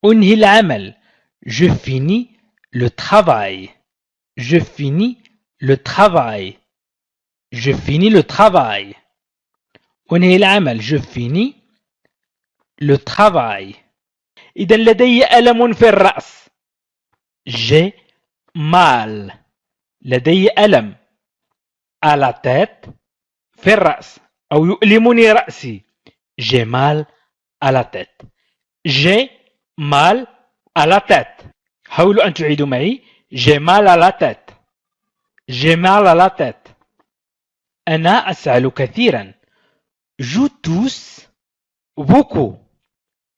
أنهي العمل. Je finis le travail. Je finis le travail. Je finis le travail. أنهي العمل. Je finis le travail. إذا لدي ألم في الرأس. J'ai mal. لدي ألم à la tête في الرأس أو يؤلمني رأسي. J'ai mal à la tête. J'ai mal à la tête. حاولوا أن تعيدوا معي. J'ai mal à la tête. J'ai mal à la tête. أنا أسعل كثيرا. Je tousse beaucoup.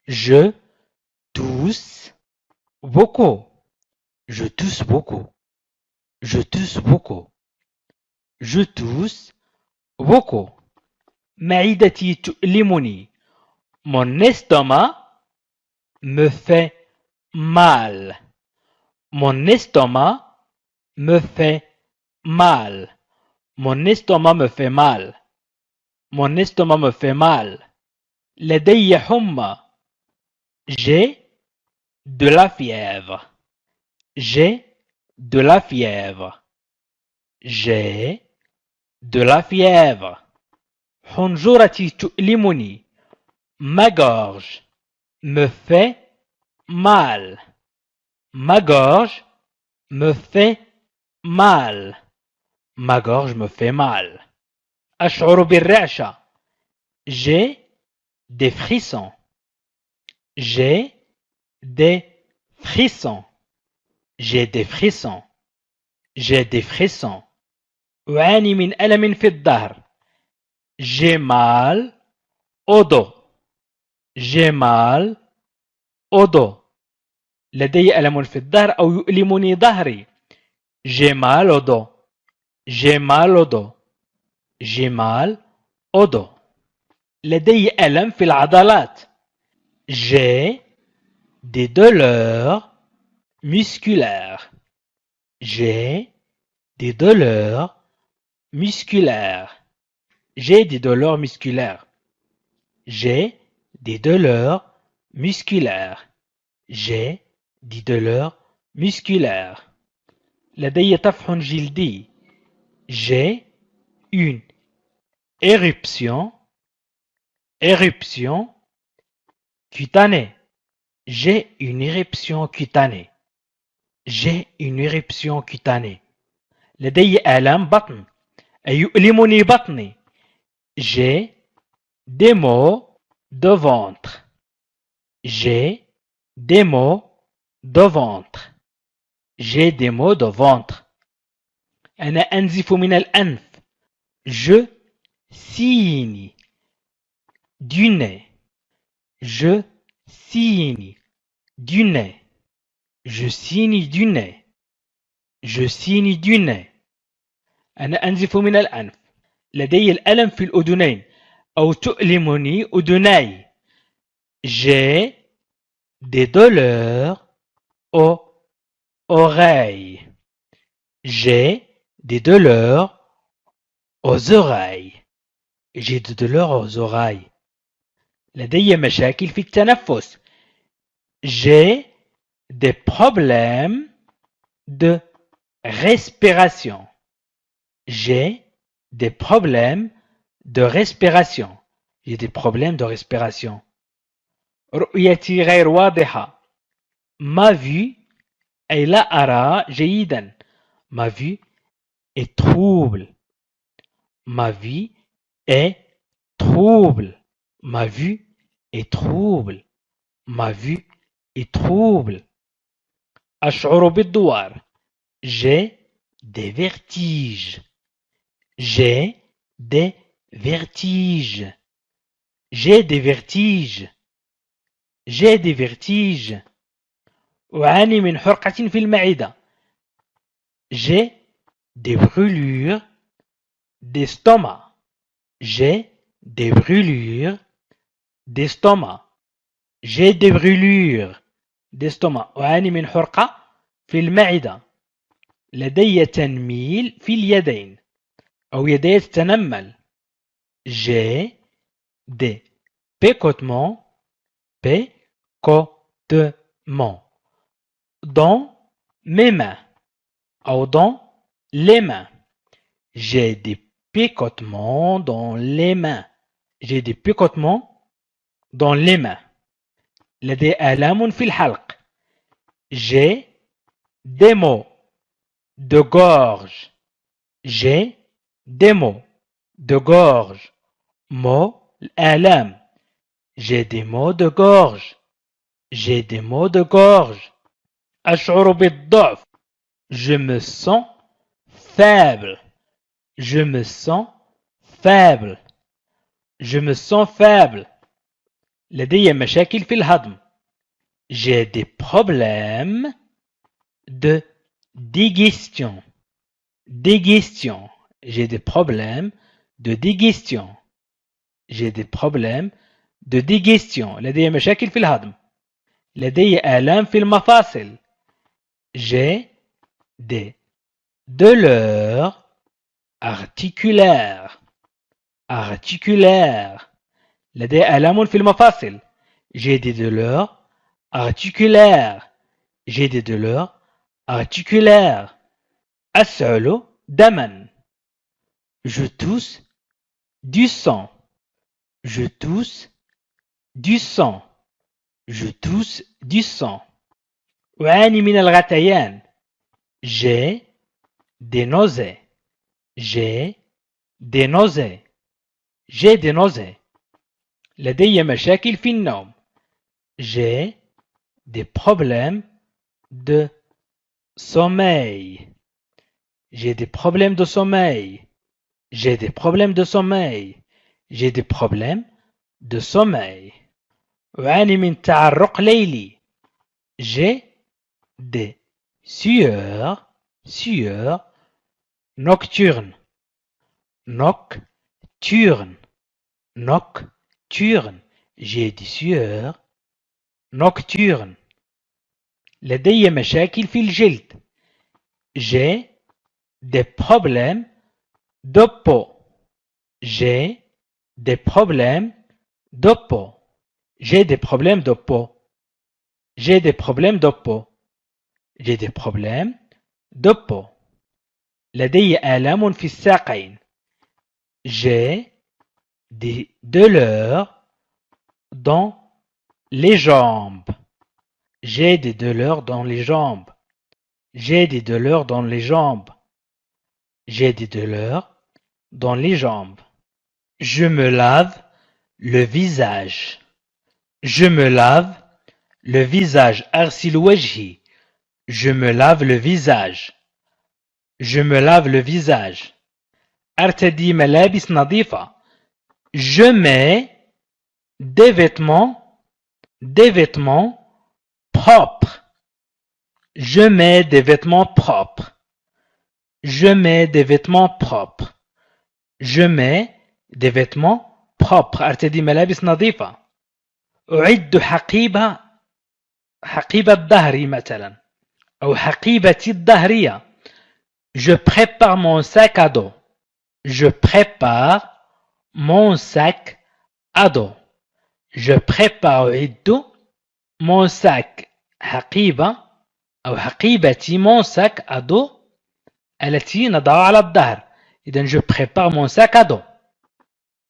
Je tousse beaucoup. Je tousse beaucoup. Je tousse beaucoup. Je tousse beaucoup. معدتي تؤلمني. Mon estomac me fait mal. Mon estomac me fait mal. Mon estomac me fait mal. Mon estomac me fait mal. لدي حمى. J'ai de la fièvre. J'ai de la fièvre. J'ai de la fièvre. حنجرتي تؤلمني. Ma gorge me fait mal. Ma gorge me fait mal. Ma gorge me fait mal. أشعر بالرعشة. J'ai des frissons. J'ai des frissons. J'ai des frissons. J'ai des frissons. أعاني من ألم في الظهر. J'ai mal au dos. J'ai mal au dos. لدي ألم في الظهر أو يؤلمني ظهري. J'ai mal au dos. J'ai mal au dos. J'ai mal au dos. لدي ألم في العضلات. J'ai des douleurs musculaires. J'ai des douleurs musculaires. J'ai des douleurs musculaires. J'ai des douleurs musculaires. J'ai des douleurs musculaires. لدي طفح جلدي. J'ai une éruption cutanée. J'ai une éruption cutanée. J'ai une éruption cutanée. لدي آلام بطن. أي يؤلمني بطني. J'ai des maux de ventre. J'ai des maux de ventre. J'ai des maux de ventre. أنا أنزف من الأنف. Je signe du nez. Je signe du nez. Je signe du nez. Je signe du nez. أنا أنزف من الأنف. لدي الألم في الأذنين أو تؤلمني أذناي. J'ai des douleurs aux oreilles. J'ai des douleurs aux oreilles. J'ai des douleurs aux oreilles. لدي مشاكل في التنفس. J'ai des problèmes de respiration. J'ai des problèmes de respiration. J'ai des problèmes de respiration. رؤيتي غير واضحة. Ma vue أي لا أرى جيدا. Ma vue est trouble. Ma vue est trouble. Ma vue est trouble. Ma vue est trouble. أشعر بالدوار. J'ai des vertiges. J'ai des vertiges. J'ai des vertiges. J'ai des vertiges. أعاني من حرقة في المعدة. J'ai des brûlures d'estomac. J'ai des brûlures d'estomac. J'ai des brûlures d'estomac. أعاني من حرقة في المعدة. لدي تنميل في اليدين أو يدي تتنمل. J'ai des picotements. Picotements. vêtements dans mes mains ou dans les mains. J'ai des picotements dans les mains. J'ai des picotements dans les mains. لدي آلام في الحلق. J'ai des maux de gorge. J'ai des maux de gorge. Maux, آلام. J'ai des maux de gorge. J'ai des maux de gorge. أشعر بالضعف. Je me sens faible. Je me sens faible. Je me sens faible. لدي مشاكل في الهضم. J'ai des problèmes de digestion. Digestion. J'ai des problèmes de digestion. J'ai des problèmes de digestion. لدي مشاكل في الهضم. لدي آلام في المفاصل. J'ai des douleurs articulaires. Articulaires. لدي آلام في المفاصل. J'ai des douleurs articulaires. J'ai des douleurs articulaires. أسعل دما. Je tousse du sang. Je tousse du sang. Je tousse du sang. أعاني من الغثيان. J'ai des nausées. J'ai des nausées. J'ai des nausées. لدي مشاكل في النوم. J'ai des problèmes de sommeil. J'ai des problèmes de sommeil. J'ai des problèmes de sommeil. J'ai des problèmes de sommeil. أعاني من تعرق ليلي. J'ai des sueurs nocturnes. Nocturnes. Nocturnes. J'ai des sueurs nocturnes. لدي مشاكل في الجلد. J'ai des problèmes de peau. J'ai des problèmes de peau. J'ai des problèmes de peau. J'ai des problèmes de peau. J'ai des problèmes de peau. لدي آلام في الساقين. J'ai des douleurs dans les jambes. J'ai des douleurs dans les jambes. J'ai des douleurs dans les jambes. J'ai des douleurs dans les jambes. Je me lave le visage. Je me lave le visage. أغسل وجهي. Je me lave le visage. Je me lave le visage. أرتدي ملابس نظيفة. Je mets des vêtements propres. Je mets des vêtements propres. Je mets des vêtements propres. Je mets des vêtements propres. أرتدي ملابس نظيفة. أعد حقيبة الظهر مثلا أو حقيبتي الظهرية. Je prépare mon sac à dos. Je prépare mon sac à dos. Je prépare أعد mon sac حقيبة أو حقيبتي mon sac à dos التي نضعها على الظهر. إذن je prépare mon sac à dos.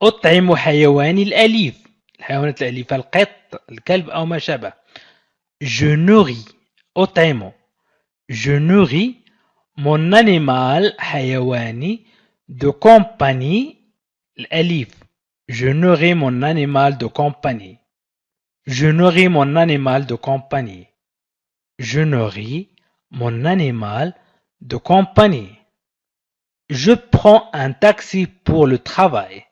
أطعم حيواني الأليف. الحيوانات الأليفة القط الكلب أو ما شابه. Je nourris أطعم. Je nourris mon animal حيواني de compagnie الأليف. Je nourris mon animal de compagnie. Je nourris mon animal de compagnie. Je nourris mon animal de compagnie. Je prends un taxi pour le travail.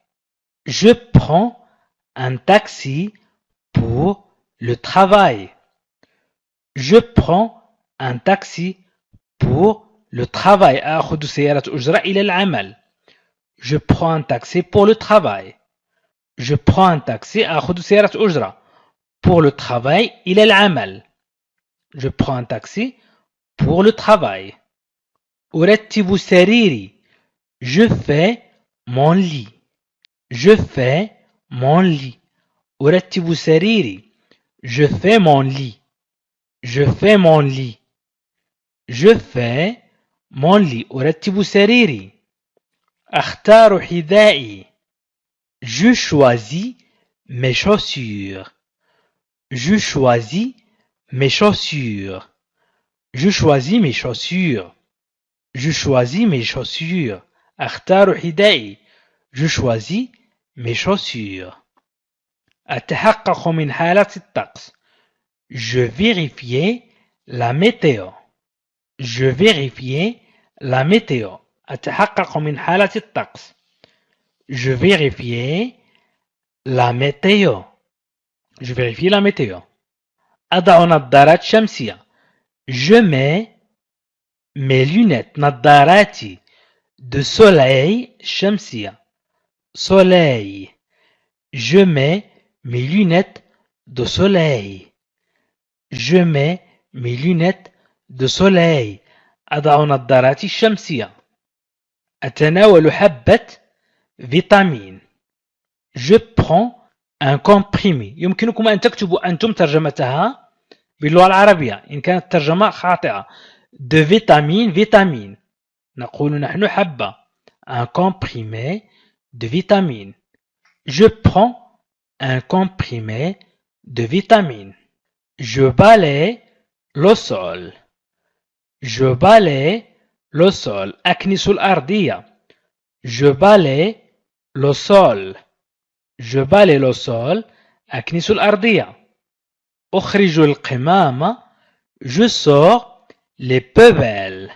Je prends un taxi pour le travail. Je prends un taxi pour le travail. آخذ سيارة أجرة إلى العمل. Je prends un taxi pour le travail. Je prends un taxi آخذ سيارة أجرة pour le travail إلى العمل. Je prends un taxi pour le travail. أرتب سريري. Je fais mon lit. Je fais mon lit. أرتب سريري. Je fais mon lit. Je fais mon lit. Je fais mon lit. أرتب سريري. أختار حذائي. Je choisis mes chaussures. Je choisis mes chaussures. Je choisis mes chaussures. Je choisis mes chaussures. أختار حذائي. Je choisis mes chaussures. أتحقق من حالة الطقس. Je vérifiais la météo. Je vérifiais la météo. أتحقق من حالة الطقس. Je vérifiais la météo. Je vérifie la météo. أضع نظارات شمسية. Je mets mes lunettes نظاراتي de soleil شمسية. Soleil. Je mets mes lunettes de soleil. Je mets mes lunettes de soleil. أضع نظاراتي الشمسية. أتناول حبة فيتامين. Je prends un comprimé. يمكنكم أن تكتبوا أنتم ترجمتها باللغة العربية إن كانت الترجمة خاطئة. de vitamine vitamine. نقول نحن حبة un comprimé de vitamine. Je prends un comprimé de vitamine. Je balaye le sol. Je balaye le sol. أكنس الأرضية. Je balaye le sol. Je balaye le sol. أكنس الأرضية. أخرج القمامة. Je sors les poubelles.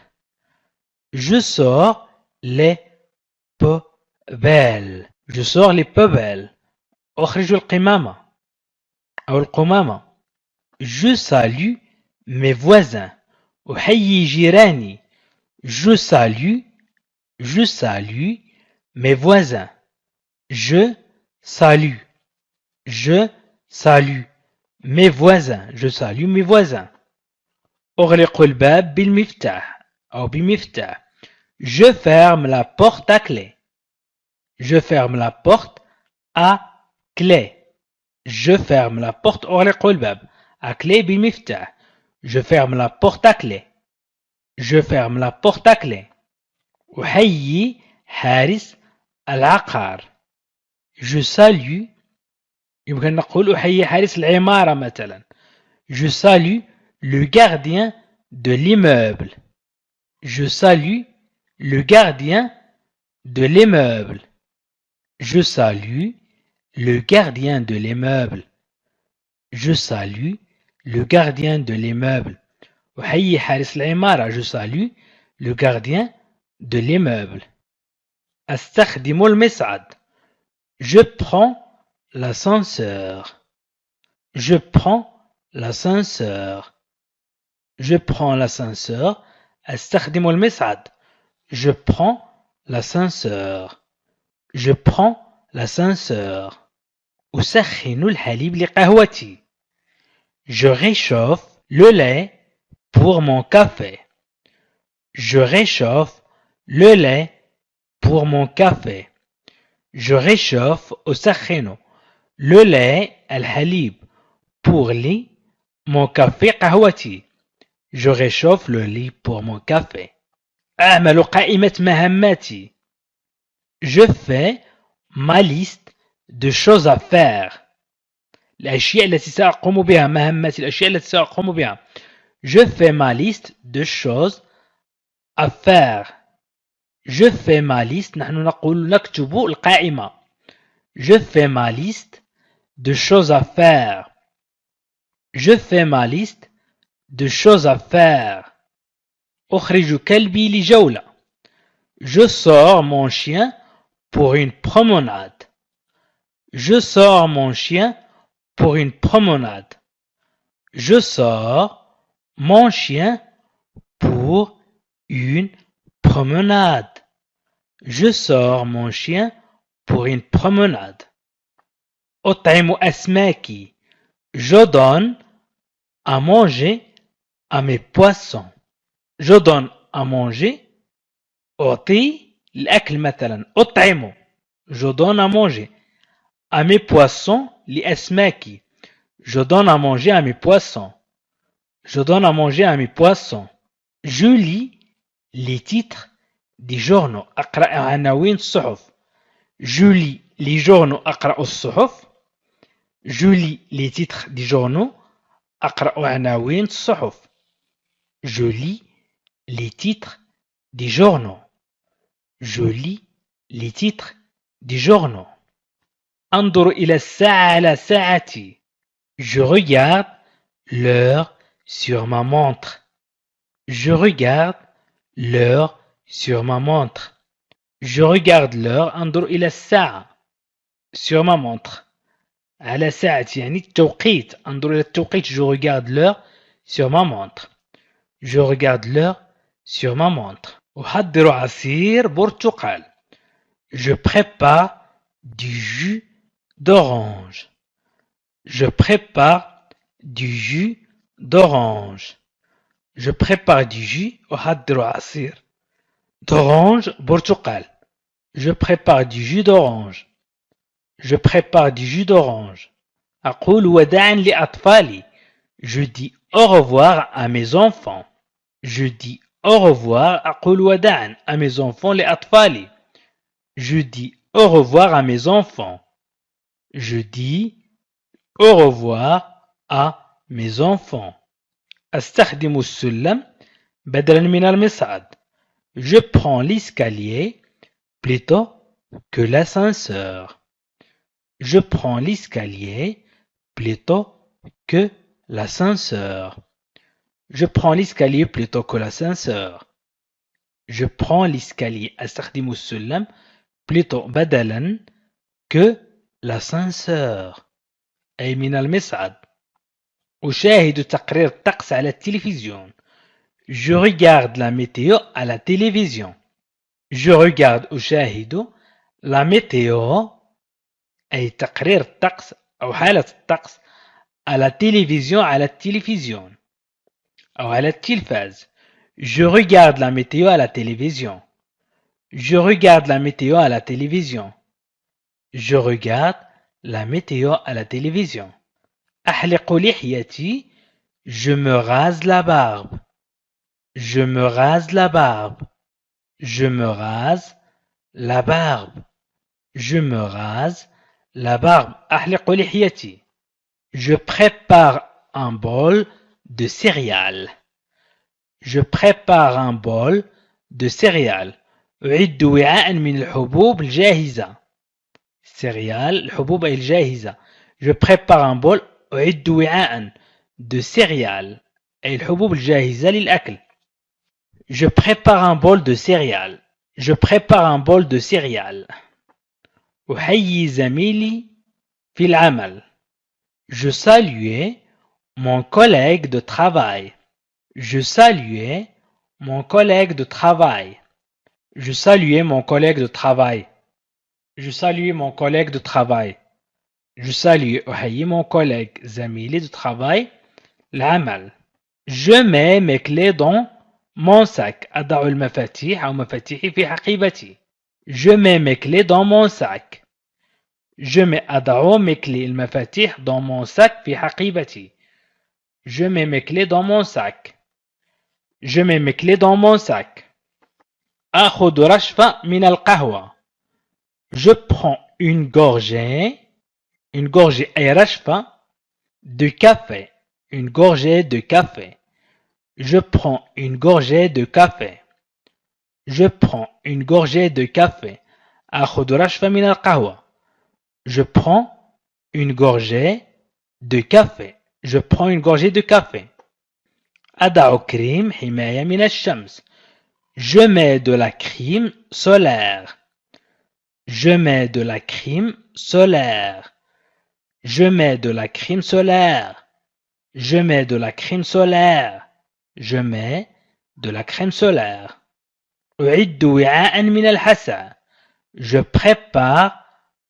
Je sors les poubelles. Je sors les poubelles. أخرج القمامة أو القمامة. Je salue mes voisins. أحيي جيراني. Je salue mes voisins. Je salue mes voisins. Je salue mes voisins. أغلق الباب بالمفتاح أو بمفتاح. Je ferme la porte à clé. Je ferme la porte à clé. Je ferme la porte أغلق الباب à clé بالمفتاح. Je ferme la porte à clé. Je ferme la porte à clé. أحيي حارس العقار. Je salue. يمكن نقول أحيي حارس العمارة مثلا. Je salue le gardien de l'immeuble. Je salue le gardien de l'immeuble. Je salue le gardien de l'immeuble. Je salue le gardien de l'immeuble. أحيي حارس العمارة. Je salue le gardien de l'immeuble. أستخدم المصعد. Je prends l'ascenseur. Je prends l'ascenseur. Je prends l'ascenseur. أستخدم المصعد. Je prends l'ascenseur. Je prends l'ascenseur. أسخن الحليب لقهوتي. Je réchauffe le lait pour mon café. Je réchauffe le lait pour mon café. Je réchauffe أسخن le lait الحليب pour لي mon café قهوتي. Je réchauffe le lit pour mon café. أعمل قائمة مهماتي. Je fais ma liste de choses à faire. الأشياء التي سأقوم بها. مهماتي الأشياء التي سأقوم بها. Je fais ma liste de choses à faire. Je fais ma liste. نحن نقول نكتب القائمة. Je fais ma liste de choses à faire. Je fais ma liste de choses à faire. أخرج كلبي لجولة. Je sors mon chien pour une promenade. Je sors mon chien pour une promenade. Je sors mon chien pour une promenade. Je sors mon chien pour une promenade. أطعم أسماكي. Je donne à manger à mes poissons. Je donne à manger. أعطي الأكل مثلا. أطعم. Je donne à manger à mes poissons لأسماكي. Je donne à manger à mes poissons. Je donne à manger à mes poissons. Je lis les titres des journaux. أقرأ عناوين الصحف. Je lis les journaux. أقرأ الصحف. Je lis les titres des journaux. أقرأ عناوين الصحف. Je lis les titres des journaux. Je lis les titres des journaux. أنظر إلى الساعة على ساعتي. Je regarde l'heure sur ma montre. Je regarde l'heure sur ma montre. Je regarde l'heure. أنظر إلى الساعة sur ma montre. على ساعتي يعني التوقيت. أنظر إلى التوقيت. Je regarde l'heure sur ma montre. Je regarde l'heure sur ma montre. أحضر عصير برتقال. Je prépare du jus d'orange. Je prépare du jus d'orange. Je prépare du jus. أحضر عصير d'orange برتقال. Je prépare du jus d'orange. Je prépare du jus d'orange. أقول وداعا لأطفالي. Je dis au revoir à mes enfants. Je dis au revoir. أقول وداعا à mes enfants لأطفالي. Je dis au revoir à mes enfants. Je dis au revoir à mes enfants. أستخدم السلم بدلا من المصعد. Je prends l'escalier plutôt que l'ascenseur. Je prends l'escalier plutôt que l'ascenseur. Je prends l'escalier plutôt que l'ascenseur. Je prends l'escalier أستخدم السلم plutôt بدلا que l'ascenseur أي من المصعد. أشاهد تقرير الطقس على التلفزيون. Je regarde la météo à la télévision. Je regarde أشاهد la météo أي تقرير الطقس أو حالة الطقس à la télévision على التلفزيون أو على التلفاز. Je regarde la météo à la télévision. Je regarde la météo à la télévision. Je regarde la météo à la télévision. أحلق لحيتي. Je me rase la barbe. Je me rase la barbe. Je me rase la barbe. Je me rase la barbe. أحلق لحيتي. Je prépare un bol de céréales. Je prépare un bol de céréales. أعد وعاء من الحبوب الجاهزة. céréales الحبوب الجاهزة. Je prépare un bol. أعد وعاء de céréales أي الحبوب الجاهزة للأكل. Je prépare un bol de céréales. Je prépare un bol de céréales. أحيي زميلي في العمل. Je saluais mon collègue de travail. Je saluais mon collègue de travail. Je saluais mon collègue de travail. Je saluais mon collègue de travail. Je saluais أحيي mon collègue زميلي de travail العمل. Je mets mes clés dans mon sac. أضع المفاتيح أو مفاتيحي في حقيبتي. Je mets mes clés dans mon sac. Je mets أضع mes clés المفاتيح dans mon sac في حقيبتي. Je mets mes clés dans mon sac. Je mets mes clés dans mon sac. أخذ رشفة من القهوة. Je prends une gorgée أي رشفة de café. Une gorgée de café. Je prends une gorgée de café. Je prends une gorgée de café. أخذ رشفة من القهوة. Je prends une gorgée de café. Je prends une gorgée de café. أضع كريم حماية من الشمس. Je mets de la crème solaire. Je mets de la crème solaire. Je mets de la crème solaire. Je mets de la crème solaire. Je mets de la crème solaire. أعد وعاء من الحسى. Je prépare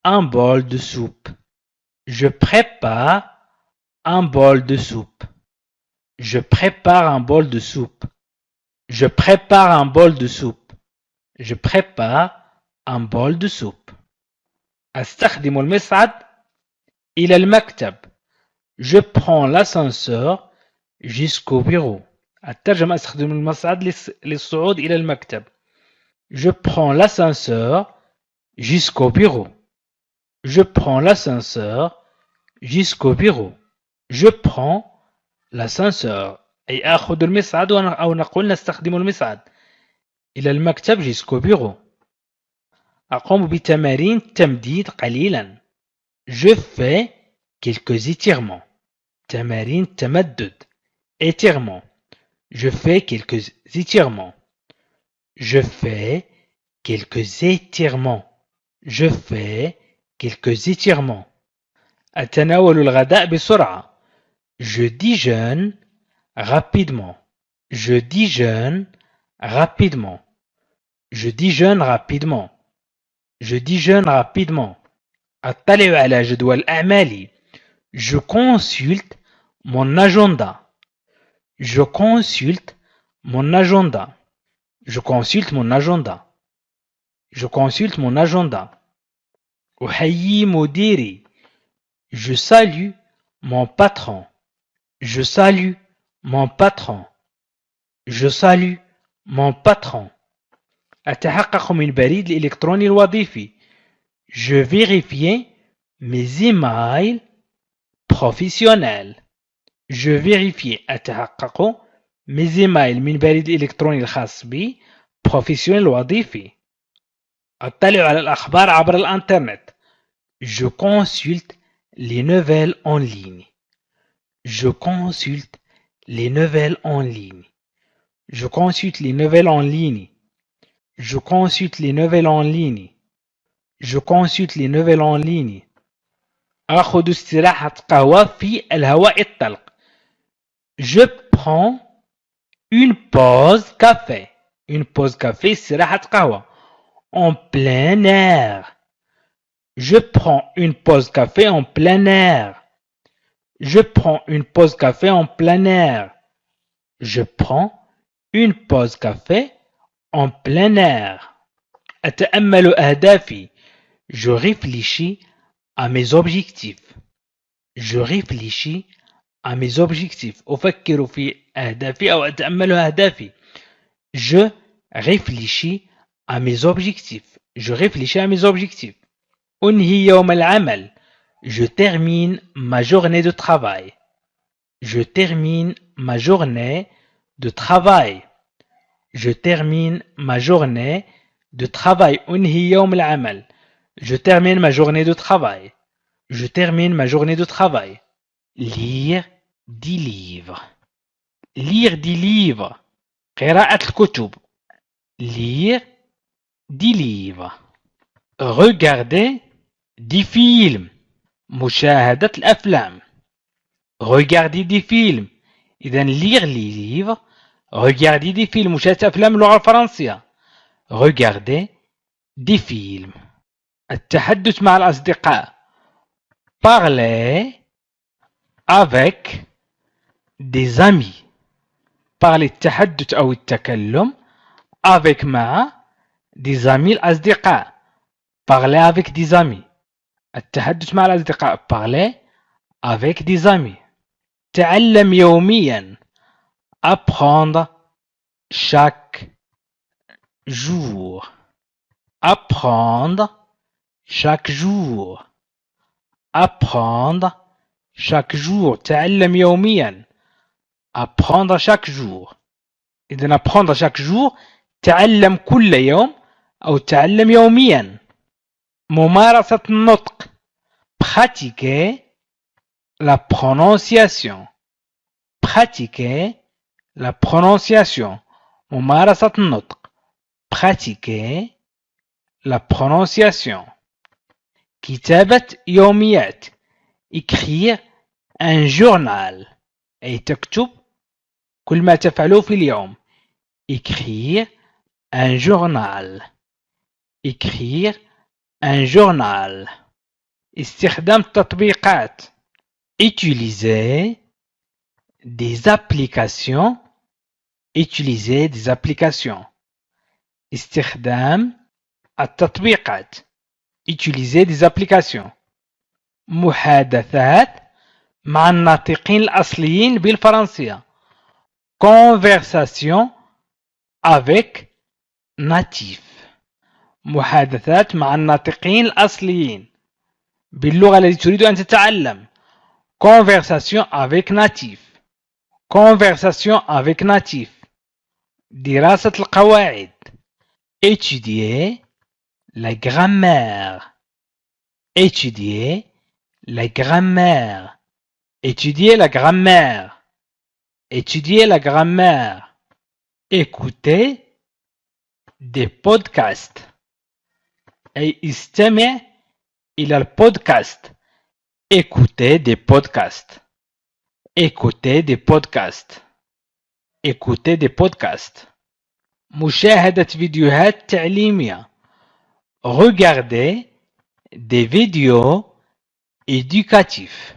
un bol de soupe. Je prépare un bol de soupe. Je prépare un bol de soupe. Je prépare un bol de soupe. Je prépare un bol de soupe. أستخدم المصعد إلى المكتب. Je prends l'ascenseur jusqu'au bureau. الترجمة أستخدم المصعد للصعود إلى المكتب. Je prends l'ascenseur jusqu'au bureau. Je prends l'ascenseur jusqu'au bureau. Je prends l'ascenseur أي آخذ المصعد أو نقول نستخدم المصعد إلى المكتب jusqu'au bureau. أقوم بتمارين تمديد قليلا. Je fais quelques étirements. تمارين تمدد étirements. Je fais quelques étirements. Je fais quelques étirements. Je fais quelques étirements. أتناول الغداء بسرعة. Je déjeune rapidement. Je déjeune rapidement. Je déjeune rapidement. Je déjeune rapidement. أطلع على جدول أعمالي. Je consulte mon agenda. Je consulte mon agenda. Je consulte mon agenda. Je consulte mon agenda. أحيي مديري. Je salue mon patron. Je salue mon patron. Je salue mon patron. أتحقق من بريد الإلكتروني الوظيفي. Je vérifie mes emails professionnels. Je vérifie أتحقق mes emails من بريد الإلكتروني الخاص بي professionnel وظيفي. أطلع على الأخبار عبر الإنترنت. Je consulte les nouvelles en ligne. Je consulte les nouvelles en ligne. Je consulte les nouvelles en ligne. Je consulte les nouvelles en ligne. Je consulte les nouvelles en ligne. أخذ استراحة قهوة في الهواء الطلق. Je prends une pause café. Une pause café استراحة قهوة. En plein air. Je prends une pause café en plein air. Je prends une pause café en plein air. Je prends une pause café en plein air. أتأمل أهدافي. Je réfléchis à mes objectifs. Je réfléchis à mes objectifs. أفكر في أهدافي أو أتأمل أهدافي. Je réfléchis à mes objectifs. Je réfléchis à mes objectifs. أنهي يوم العمل. Je termine ma journée de travail. Je termine ma journée de travail. Je termine ma journée de travail. أنهي يوم العمل. Je termine ma journée de travail. Je termine ma journée de travail. Lire des livres. Lire des livres. قراءة الكتب. Lire des livres. Regarder des films. مشاهدة الأفلام. Regarder des films. إذن lire les livres. Regarder des films. مشاهدة أفلام اللغة الفرنسية. Regarder des films. التحدث مع الأصدقاء. Parler avec des amis. Parler التحدث أو التكلم avec مع des amis الأصدقاء. Parler avec des amis. التحدث مع الأصدقاء. Parler avec des amis. تعلم يوميا. Apprendre chaque jour. Apprendre chaque jour. Apprendre chaque jour. تعلم يوميا. Apprendre chaque jour. إذن apprendre chaque jour. تعلم كل يوم أو تعلم يوميا. ممارسة النطق. Pratiquer la prononciation. Pratiquer la prononciation. ممارسة النطق. Pratiquer la prononciation. كتابة يوميات. Écrire un journal. أي تكتب كل ما تفعله في اليوم. Écrire un journal. Écrire un journal. استخدام التطبيقات. Utiliser des applications. Utiliser des applications. استخدام التطبيقات. Utiliser des applications. محادثات مع الناطقين الأصليين بالفرنسية. conversation avec natif. محادثات مع الناطقين الأصليين باللغة التي تريد أن تتعلم. Conversation avec natif. Conversation avec natif. دراسة القواعد. Étudier la grammaire. Étudier la grammaire. Étudier la grammaire. Étudier la grammaire. Écouter des podcasts. أي استمع إلى البودكاست. Écouter des podcasts. Écouter des podcasts. Écouter des podcasts. مشاهدة فيديوهات تعليمية. Regarder des vidéos éducatives.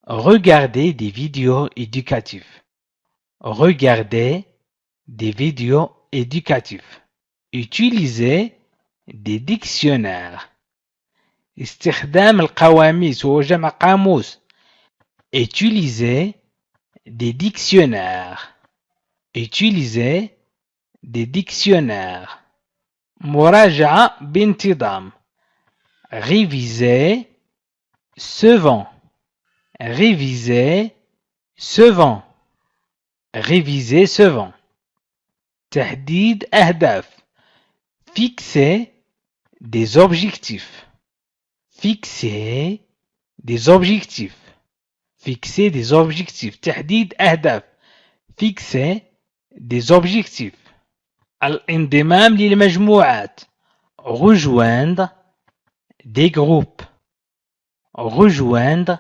Regarder des vidéos éducatives. Regarder des vidéos éducatives. Utiliser des dictionnaires. استخدام القواميس وهو جمع قاموس. Utiliser des dictionnaires. Utiliser des dictionnaires. مراجعة بانتظام. Réviser souvent. Réviser souvent. Réviser souvent. تحديد أهداف. Fixer des objectifs. Fixer des objectifs. Fixer des objectifs. تحديد أهداف. Fixer des objectifs. الانضمام للمجموعات. Rejoindre des groupes. Rejoindre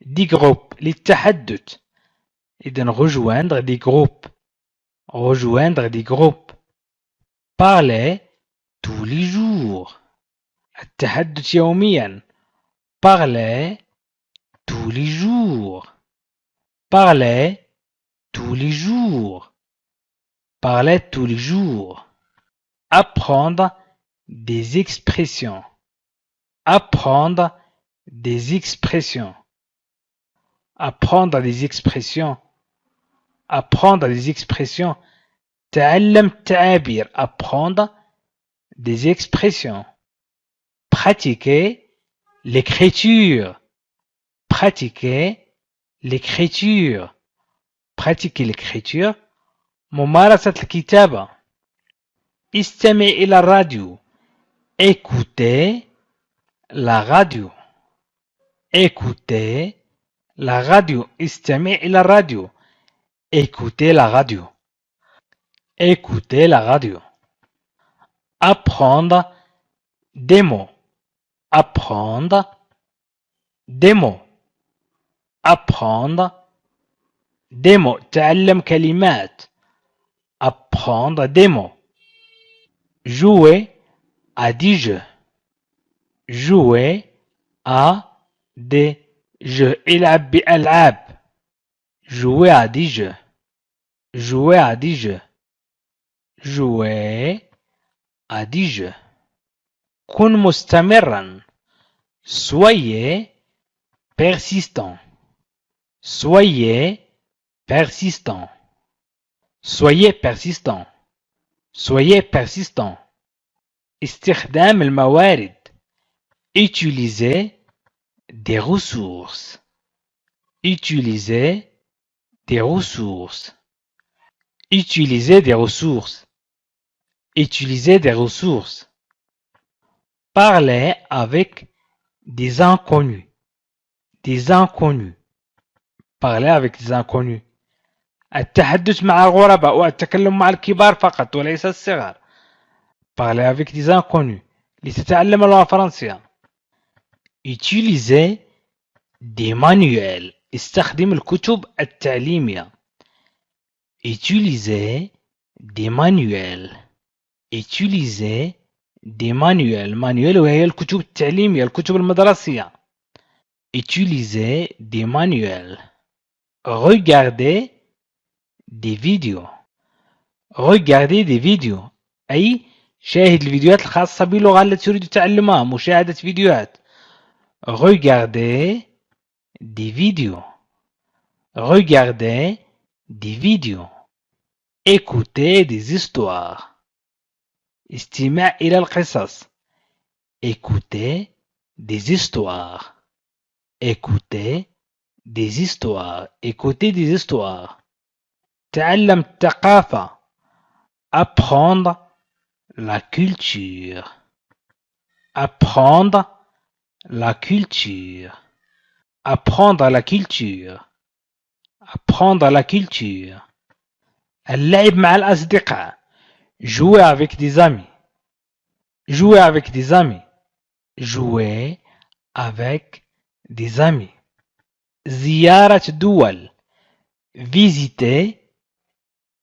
des groupes. للتحدث. إذن rejoindre des groupes. Rejoindre des groupes. Parler tous les jours. التحدث يوميا. Parler tous les jours. Parler tous les jours. Parler tous les jours. Apprendre des expressions. Apprendre des expressions. Apprendre des expressions. Apprendre des expressions. تعلم التعابير. Apprendre des expressions. Pratiquer l'écriture. Pratiquer l'écriture. Pratiquer l'écriture. ممارسة الكتابة. استمع إلى الراديو. Écouter la radio. Écouter la radio. استمع إلى الراديو. Écouter la radio. Écouter la radio. Apprendre des mots. Apprendre des mots. Apprendre des mots. تعلم كلمات. Apprendre des mots. Jouer à des jeux. Jouer à des jeux. العب بألعاب. Jouer à des jeux. Jouer à des jeux. Jouer à des jeux. كن مستمرا. Soyez persistant. Soyez persistant. Soyez persistant. Soyez persistant. استخدام الموارد. Utiliser des ressources. Utiliser des ressources. Utiliser des ressources. Utiliser des ressources. Parler avec des inconnus. Des inconnus. Parler avec des inconnus. التحدث مع الغرباء والتكلم مع الكبار فقط وليس الصغار. Parler avec des inconnus. لتتعلم اللغة الفرنسية. Utiliser des manuels. استخدم الكتب التعليمية. Utiliser des manuels. Utiliser des manuels. manuel وهي الكتب التعليمية الكتب المدرسية. Utiliser des manuels. Regarder des vidéos. Regarder des vidéos. أي شاهد الفيديوهات الخاصة باللغة التي تريد تعلمها. مشاهدة فيديوهات. Regarder des vidéos. Regarder des vidéos. Écouter des histoires. استماع إلى القصص. Écouter des histoires. Écouter des histoires. Écouter des histoires. تعلم الثقافة. Apprendre la culture. Apprendre la culture. Apprendre la culture. Apprendre la culture. اللعب مع الأصدقاء. Jouer avec des amis. Jouer avec des amis. Jouer avec des amis. زيارة دول. Visiter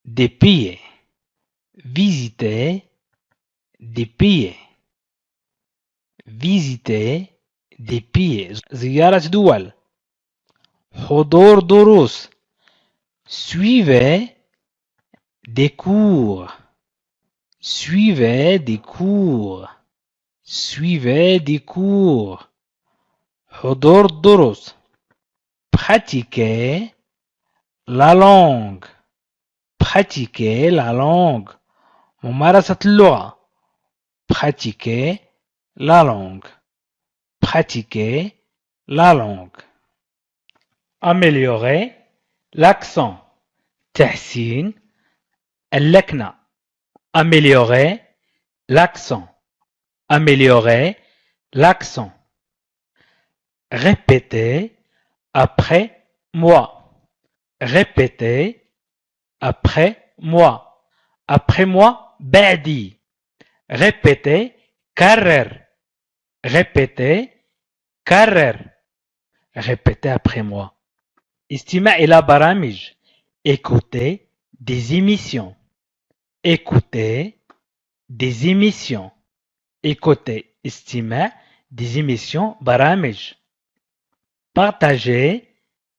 des pays. Visiter des pays. Visiter des pays. زيارة دول. حضور دروس. Suivez des cours. Suivez des cours. Suivez des cours. حضور الدروس. Pratiquer la langue. Pratiquer la langue. ممارسة اللغة. Pratiquer la langue. Pratiquer la langue. Améliorer l'accent. تحسين اللكنة. Améliorer l'accent. Améliorer l'accent. Répétez après moi. Répétez après moi. Après moi, بعدي. Répétez, كرر. Répétez, كرر. Répétez après moi. استماع إلى برامج. Écoutez des émissions. Écoutez des émissions. Écoutez استماع des émissions برامج. Partager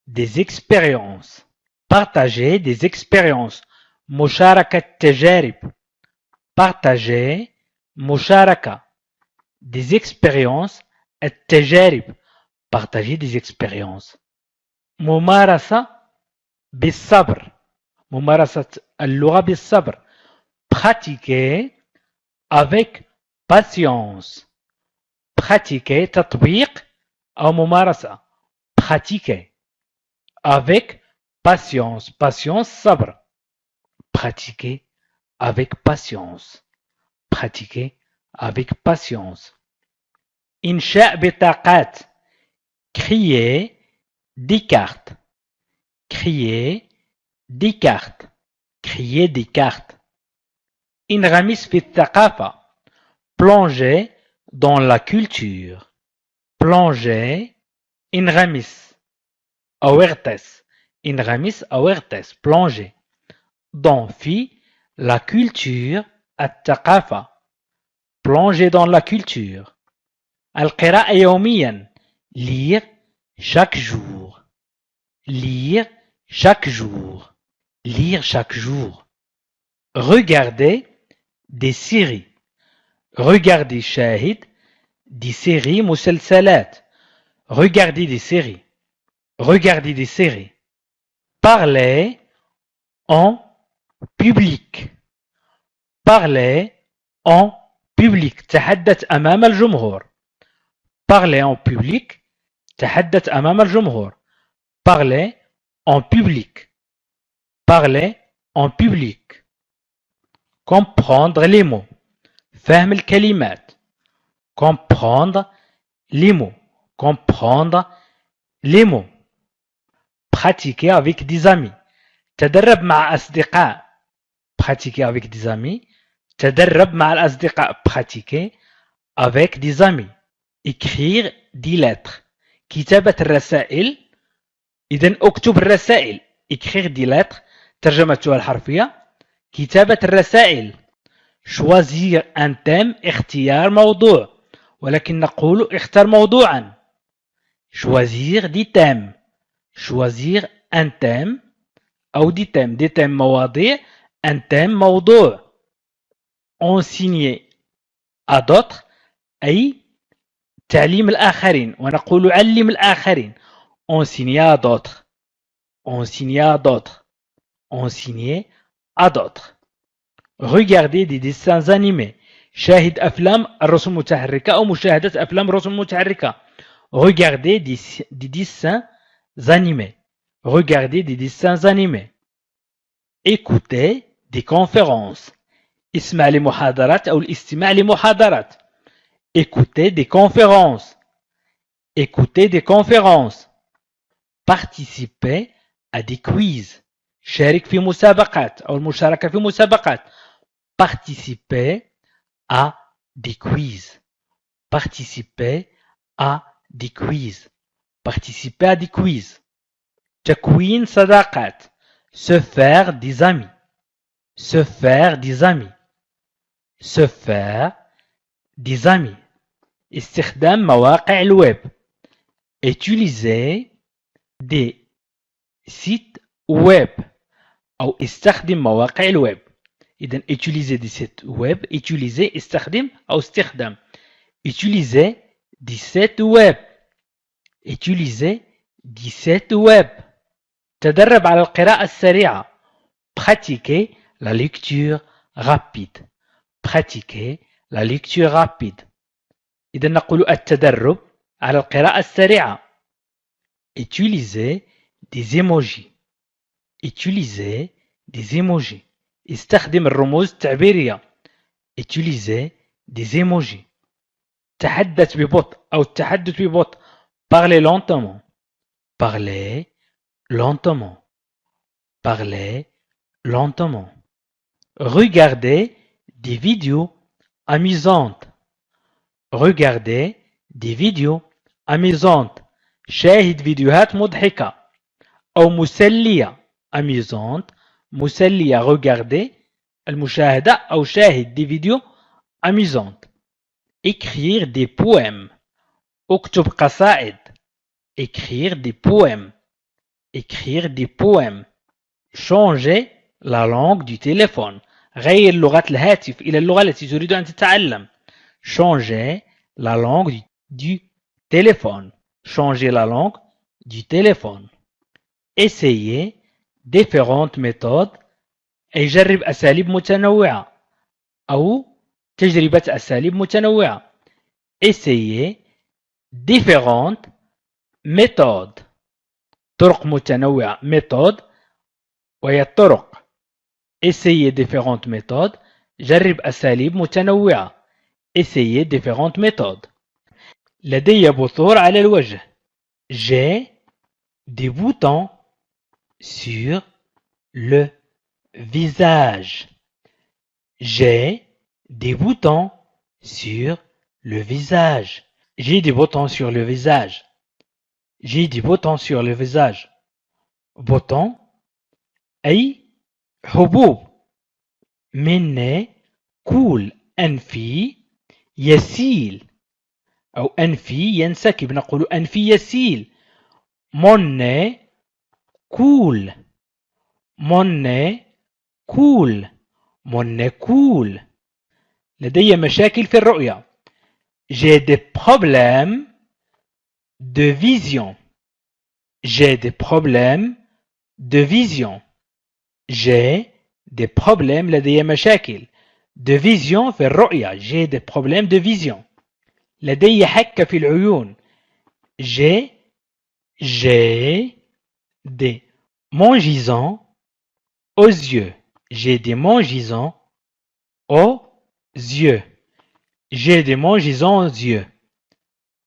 des expériences. Partager des expériences. مشاركة تجارب. Partager مشاركة des expériences. التجارب. Partager des expériences. ممارسة بالصبر. ممارسة اللغة بالصبر. Pratiquer avec patience. Pratiquer تطبيق أو ممارسة. Pratiquer avec patience. Patience صبر. Pratiquer avec patience. Pratiquer avec patience. إنشاء بطاقات. Créer des cartes. Créer des cartes. Créer des cartes. انغمس في الثقافة. Plonger dans la culture. Plonger. انغمس أو اغتس. انغمس أو اغتس. Plonger. Dans في la culture. الثقافة. Plonger dans la culture. القراءة يوميا. Lire chaque jour. Lire chaque jour. Lire chaque jour. Regarder des séries. Regarder شاهد des séries مسلسلات. Regarder des séries. Regarder des séries. Parler en public. Parler en public. تحدث أمام الجمهور. Parler en public. تحدث أمام الجمهور. Parler en public. Parler en public. Comprendre les mots. فهم الكلمات. Comprendre les mots. Comprendre les mots. Pratiquer avec des amis. تدرب مع أصدقاء. Pratiquer avec des amis. تدرب مع الأصدقاء. Pratiquer avec des amis. Écrire des lettres. كتابة الرسائل. إذن اكتب الرسائل. Écrire des lettres. ترجمتها الحرفية. كتابة الرسائل. Choisir un thème. اختيار موضوع. ولكن نقول اختر موضوعا. Choisir des thèmes. Choisir un thème أو des thèmes. Des thèmes مواضيع. Un thème موضوع. Enseigner à d'autres أي تعليم الآخرين. ونقول علم الآخرين. Enseigner à d'autres. Enseigner à d'autres. enseigner à d'autres. Regardez des dessins animés. شاهد أفلام الرسوم المتحركة أو مشاهدة أفلام الرسوم المتحركة. Regardez des dessins animés. Regardez des dessins animés. Écoutez des conférences. اسمع لمحاضرات أو الاستماع لمحاضرات. Écoutez des conférences. Écoutez des conférences. Participer à des quiz. شارك في مسابقات أو المشاركة في مسابقات. Participer à des quiz. Participer à des quiz. Participer à des quiz. تكوين صداقات. Se faire des amis. Se faire des amis. Se faire des amis. استخدام مواقع الويب. Utiliser des sites web أو استخدم مواقع الويب. إذن utiliser des sites web. Utiliser استخدم أو استخدام. Utiliser des sites web. Utiliser des sites web. تدرب على القراءة السريعة. Pratiquer la lecture rapide. Pratiquer la lecture rapide. إذا نقول التدرب على القراءة السريعة. Utiliser des emojis. Utiliser des emojis. استخدم الرموز التعبيرية. Utiliser des emojis. تحدث ببطء أو التحدث ببطء. Parler lentement. Parler lentement. Parler lentement. Regarder des vidéos amusantes. Regarder des vidéos amusantes. شاهد فيديوهات مضحكة أو مسلية. amusante مسلية. regarder المشاهدة أو شاهد des vidéos amusantes. écrire des poèmes. اكتب قصائد. écrire des poèmes. écrire des poèmes. changer la langue du téléphone. غير لغة الهاتف إلى اللغة التي تريد أن تتعلم. changer la langue du téléphone. changer la langue du téléphone. essayer différentes méthodes. أي جرب أساليب متنوعة أو تجربة أساليب متنوعة. essayer différentes méthodes. طرق متنوعة. méthode وهي الطرق. essayer différentes méthodes. جرب أساليب متنوعة. essayer différentes méthodes. لدي بثور على الوجه. j'ai des boutons sur le visage. J'ai des boutons sur le visage. J'ai des boutons sur le visage. J'ai des boutons sur le visage. Boutons أي حبوب. من nez coule. أنفي يسيل أو أنفي ينسكب. نقول أنفي يسيل. Mon nez coule. Mon nez coule. Mon nez coule. لدي مشاكل في الرؤية. J'ai des problèmes de vision. J'ai des problèmes de vision. J'ai des problèmes. لدي مشاكل de vision في الرؤية. J'ai des problèmes de vision. لدي حكة في العيون. J'ai des mangisons aux yeux. J'ai des mangisons aux yeux. J'ai des mangisons aux yeux.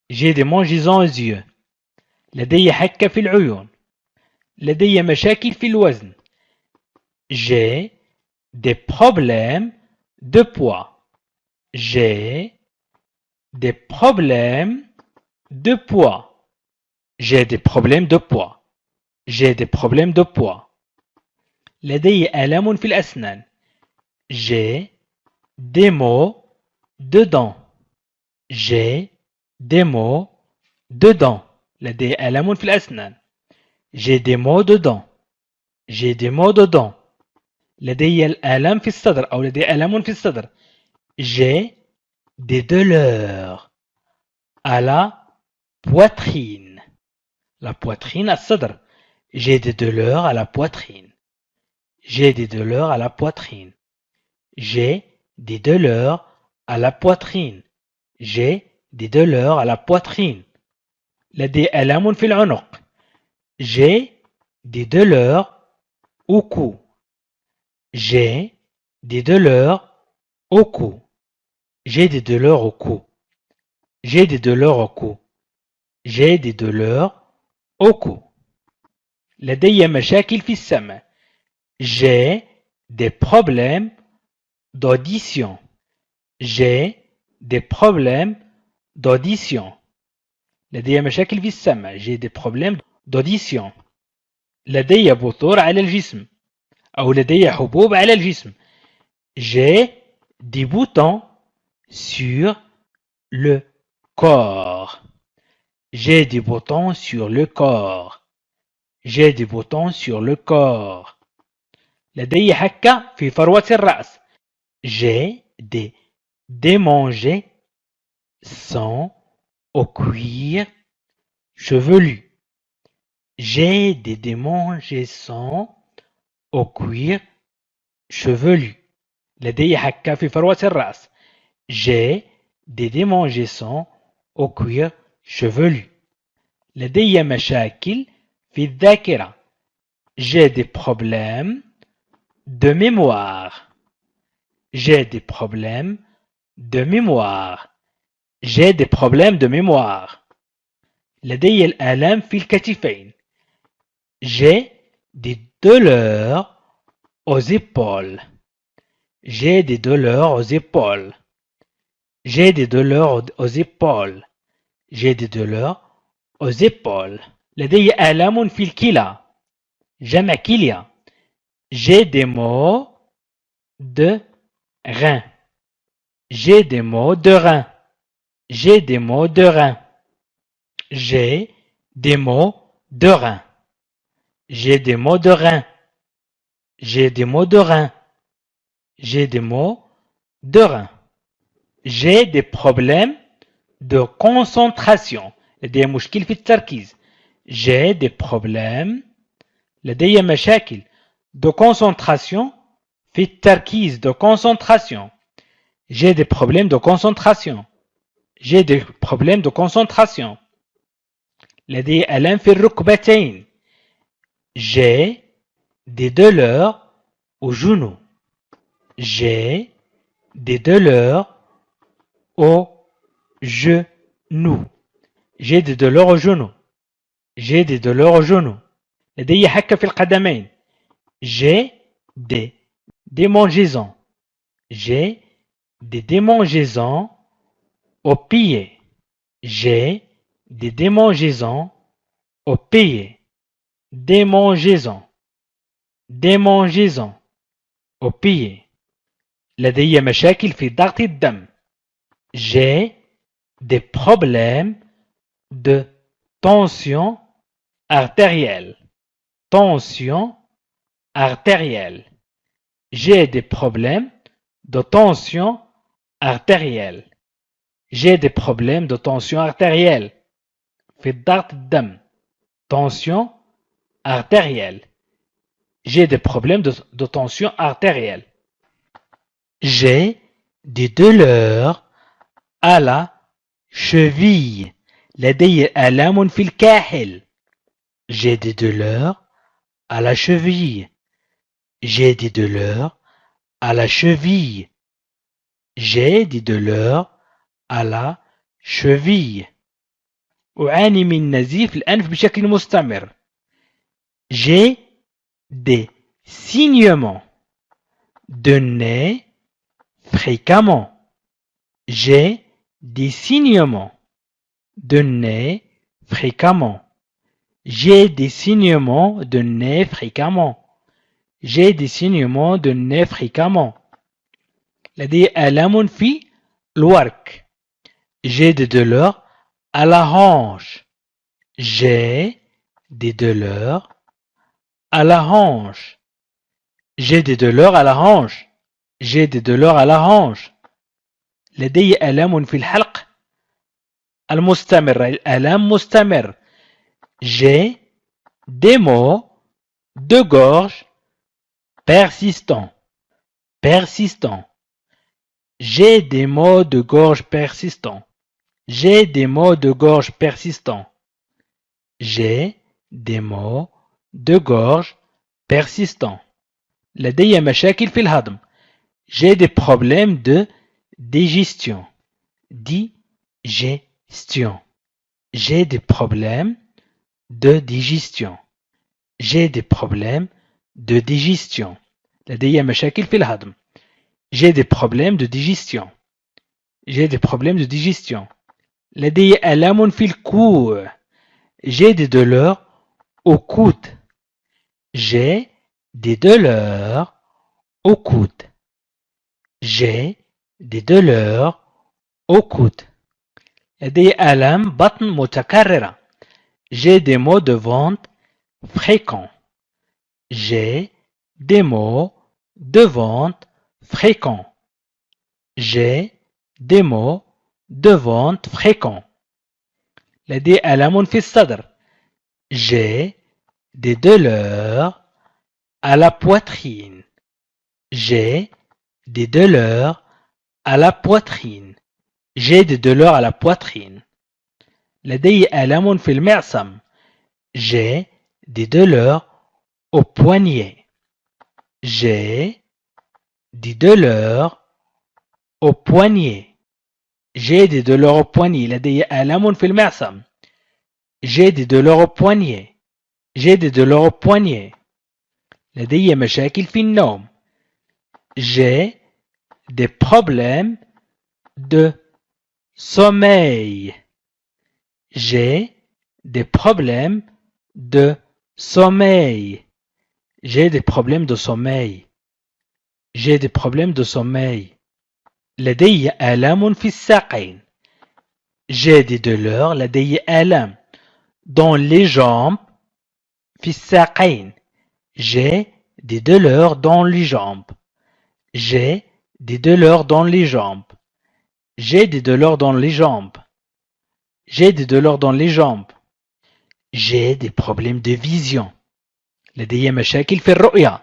J'ai des mangisons aux yeux. لدي حكة في العيون. لدي مشاكل في الوزن. J'ai des problèmes de poids. J'ai des problèmes de poids. J'ai des problèmes de poids. J'ai des problèmes de poids. لدي آلام في الأسنان. J'ai des maux de dents. J'ai des maux de dents. لدي آلام في الأسنان. J'ai des maux de dents. J'ai des maux de dents. لدي الآلام في الصدر أو لدي آلام في الصدر. J'ai des douleurs à la poitrine. La poitrine الصدر. J'ai des douleurs à la poitrine. J'ai des douleurs à la poitrine. J'ai des douleurs à la poitrine. J'ai des douleurs à la poitrine. لدي آلام في العنق. J'ai des douleurs au cou. J'ai des douleurs au cou. J'ai des douleurs au cou. J'ai des douleurs au cou. J'ai des douleurs au cou. لدي مشاكل في السمع. J'ai des problèmes d'audition. J'ai des problèmes d'audition. لدي مشاكل في السمع. J'ai des problèmes d'audition. لدي بثور على الجسم أو لدي حبوب على الجسم. J'ai des boutons sur le corps. J'ai des boutons sur le corps. J'ai des boutons sur le corps. لدي حكة في فروة الرأس. J'ai des démangeaisons au cuir chevelu. J'ai des démangeaisons au cuir chevelu. لدي حكة في فروة الرأس. J'ai des démangeaisons au cuir chevelu. لدي مشاكل في الذاكرة. J'ai des problèmes de mémoire. J'ai des problèmes de mémoire. J'ai des problèmes de mémoire. لدي الآلام في الكتفين. J'ai des douleurs aux épaules. J'ai des douleurs aux épaules. J'ai des douleurs aux épaules. J'ai des douleurs aux épaules. لدي آلام في الكلى. جمع كلية. J'ai des maux de rein. J'ai des maux de rein. J'ai des maux de rein. J'ai des maux de rein. J'ai des maux de rein. J'ai des maux de rein. J'ai des maux de rein. J'ai des problèmes de concentration. لدي مشكل في التركيز. J'ai des problèmes. لدي مشاكل de concentration في التركيز de concentration. J'ai des problèmes de concentration. J'ai des problèmes de concentration. لدي ألم في الركبتين. J'ai des douleurs aux genoux. J'ai des douleurs aux genoux. J'ai des douleurs aux genoux. J'ai des douleurs aux genoux. لدي حكة في القدمين. J'ai des démangeaisons. J'ai des démangeaisons aux pieds. J'ai des démangeaisons aux pieds. Démangeaisons. Démangeaisons aux pieds. لدي مشاكل في ضغط الدم. J'ai des problèmes de tension artérielle. Tension artérielle. J'ai des problèmes de tension artérielle. J'ai des problèmes de tension artérielle. في ضغط الدم. Tension artérielle. J'ai des problèmes de tension artérielle. J'ai des douleurs à la cheville. لدي آلام في الكاحل. J'ai des douleurs à la cheville. J'ai des douleurs à la cheville. J'ai des douleurs à la cheville. أعاني من نزيف الأنف بشكل مستمر. J'ai des saignements de nez fréquemment. J'ai des saignements de nez fréquemment. J'ai des saignements de nez fréquemment. J'ai des saignements de nez fréquemment. لدي آلام في الورك. J'ai des douleurs à la hanche. J'ai des douleurs à la hanche. J'ai des douleurs à la hanche. J'ai des douleurs à la hanche. لدي آلام في الحلق المستمر. الآلام مستمر. J'ai des maux de gorge persistant, persistant. J'ai des maux de gorge persistants. J'ai des maux de gorge persistants. J'ai des maux de gorge persistants. لدي مشاكل في الهضم. J'ai des problèmes de digestion. Digestion. J'ai des problèmes de digestion. J'ai des problèmes de digestion. لدي مشاكل في الهضم. J'ai des problèmes de digestion. J'ai des problèmes de digestion. لدي آلام في الكوع. J'ai des douleurs au coude. J'ai des douleurs au coude. J'ai des douleurs au coude. لدي آلام بطن متكررة. J'ai des maux de ventre fréquents. J'ai des maux de ventre fréquents. J'ai des maux de ventre fréquents. لدي آلام في الصدر. J'ai des douleurs à la poitrine. J'ai des douleurs à la poitrine. J'ai des douleurs à la poitrine. لدي آلام في المعصم. J'ai des douleurs au poignet. J'ai des douleurs au poignet. J'ai des douleurs au poignet. لدي آلام في المعصم. J'ai des douleurs au poignet. J'ai des douleurs au poignet. لدي مشاكل في النوم. J'ai des problèmes de sommeil. J'ai des problèmes de sommeil. J'ai des problèmes de sommeil. J'ai des problèmes de sommeil. لدي آلام في الساقين. J'ai des douleurs. لدي آلام dans les jambes. في الساقين. J'ai des douleurs dans les jambes. J'ai des douleurs dans les jambes. J'ai des douleurs dans les jambes. J'ai des douleurs dans les jambes. J'ai des problèmes de vision. لدي مشاكل في الرؤية.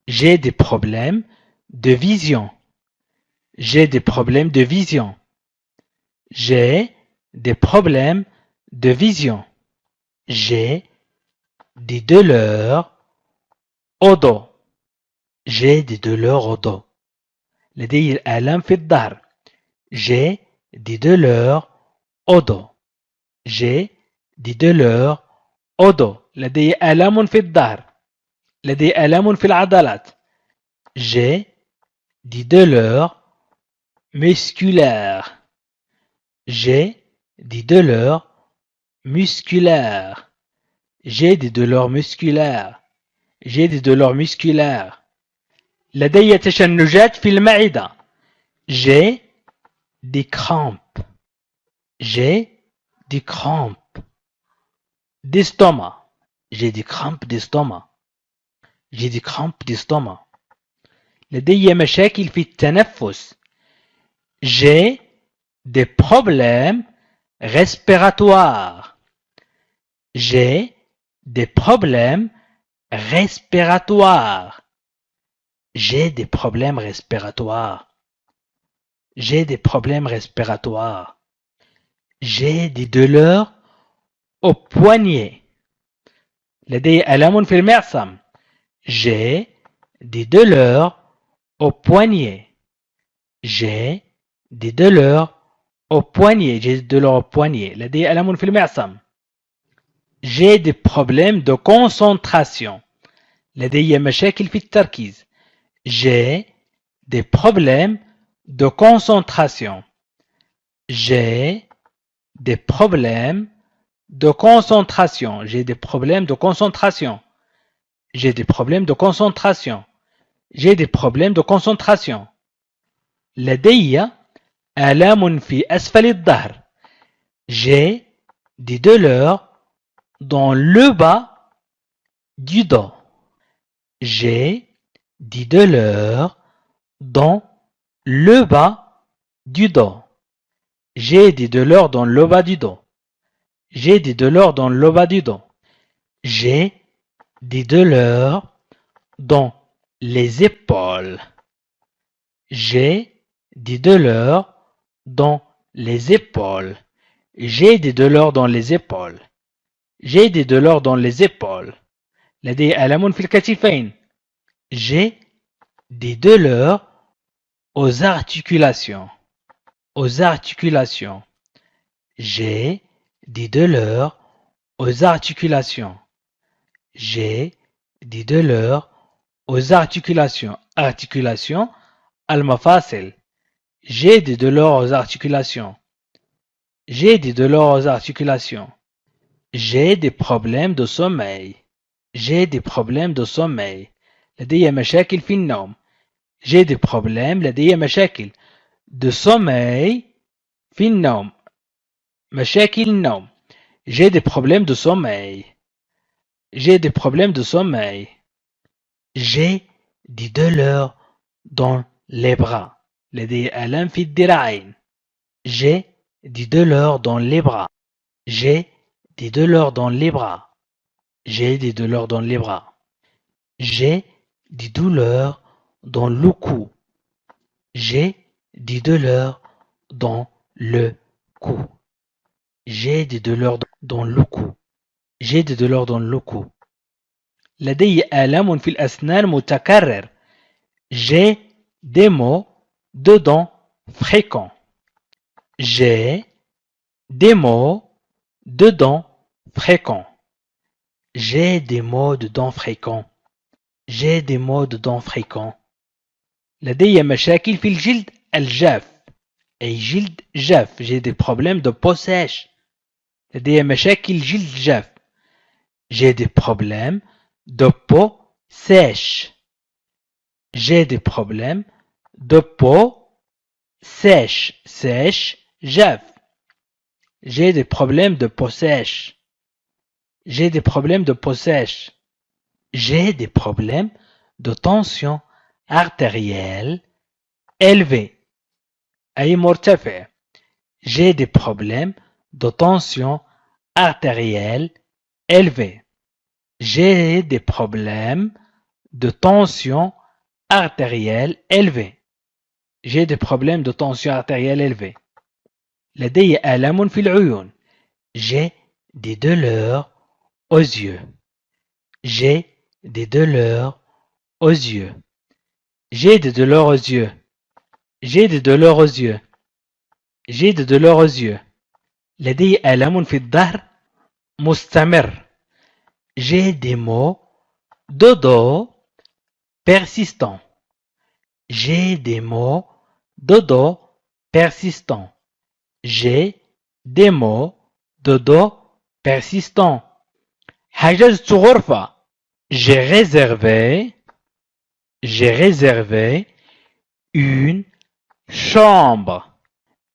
J'ai des problèmes de vision. J'ai des problèmes de vision. J'ai des problèmes de vision. J'ai des douleurs au dos. J'ai des douleurs au dos. لدي الآلام في الظهر. J'ai des douleurs au dos. J'ai des douleurs au dos. لدي آلام في الظهر. لدي آلام في العضلات. J'ai des douleurs musculaires. J'ai des douleurs musculaires. J'ai des douleurs musculaires. J'ai des douleurs musculaires. لدي تشنجات في المعدة. J'ai des crampes. J'ai des crampes d'estomac. J'ai des crampes d'estomac. J'ai des crampes d'estomac. لدي مشاكل في التنفس. J'ai des problèmes respiratoires. J'ai des problèmes respiratoires. J'ai des problèmes respiratoires. J'ai des problèmes respiratoires. J'ai des douleurs au poignet. لدي ألم في المعصم. J'ai des douleurs au poignet. J'ai des douleurs au poignet. J'ai des douleurs au poignet. لدي ألم في المعصم. J'ai des problèmes de concentration. لدي مشاكل في التركيز. J'ai des problèmes de concentration. J'ai des problèmes de concentration. J'ai des problèmes de concentration. J'ai des problèmes de concentration. J'ai des problèmes de concentration. لدي آلام في أسفل الظهر. J'ai des douleurs dans le bas du dos. J'ai des douleurs dans le bas du dos. J'ai des douleurs dans le bas du dos. J'ai des douleurs dans le bas du dos. J'ai des douleurs dans les épaules. J'ai des douleurs dans les épaules. J'ai des douleurs dans les épaules. J'ai des douleurs dans les épaules. لدي ألم في الكتفين. J'ai des douleurs aux articulations. Aux articulations. J'ai des douleurs aux articulations. J'ai des douleurs aux articulations. Articulation, المفاصل. J'ai des douleurs aux articulations. J'ai des douleurs aux articulations. J'ai des problèmes de sommeil. J'ai des problèmes de sommeil. لدي مشاكل في النوم. J'ai des problèmes. لدي مشاكل de sommeil في النوم. مشاكل النوم. J'ai des problèmes de sommeil. J'ai des problèmes de sommeil. J'ai des douleurs dans les bras. لدي آلام في الذراعين. J'ai des douleurs dans les bras. J'ai des douleurs dans les bras. J'ai des douleurs dans les bras. J'ai des douleurs dans le cou. J'ai des douleurs dans le cou. J'ai des douleurs dans le cou. J'ai des douleurs dans le cou. لدي آلام في الأسنان متكرر. J'ai des maux de dents fréquents. J'ai des maux de dents fréquents. J'ai des maux de dents fréquents. J'ai des maux de dents fréquents. لدي مشاكل في الجلد الجاف. أي جلد جاف. J'ai des problèmes de peau sèche. لدي مشاكل جلد جاف. J'ai des problèmes de peau sèche. J'ai des problèmes de peau sèche. Sèche, جاف. J'ai des problèmes de peau sèche. J'ai des problèmes de peau sèche. J'ai des problèmes de tension artérielle élevée. أي مرتفع. J'ai des problèmes de tension artérielle élevée. J'ai des problèmes de tension artérielle élevée. J'ai des problèmes de tension artérielle élevée. لدي آلام في العيون. J'ai des douleurs aux yeux. J'ai des douleurs aux yeux. J'ai des douleurs aux yeux. J'ai des douleurs aux yeux. J'ai des douleurs aux yeux. لدي آلام في الظهر مستمر. J'ai des maux de dos persistants. J'ai des maux de dos persistants. J'ai des maux de dos persistants. حجزت غرفة. J'ai réservé une chambre.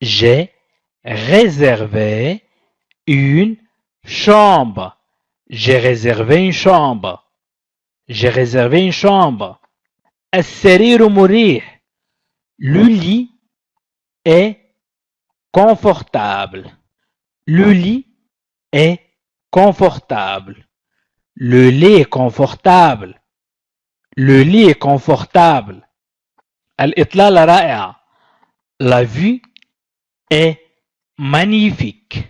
J'ai réservé une chambre. J'ai réservé une chambre. J'ai réservé une chambre. السرير مريح. Le lit est confortable. Le lit est confortable. Le lit est confortable. Le lit est confortable. الإطلالة رائعة. La vue est magnifique.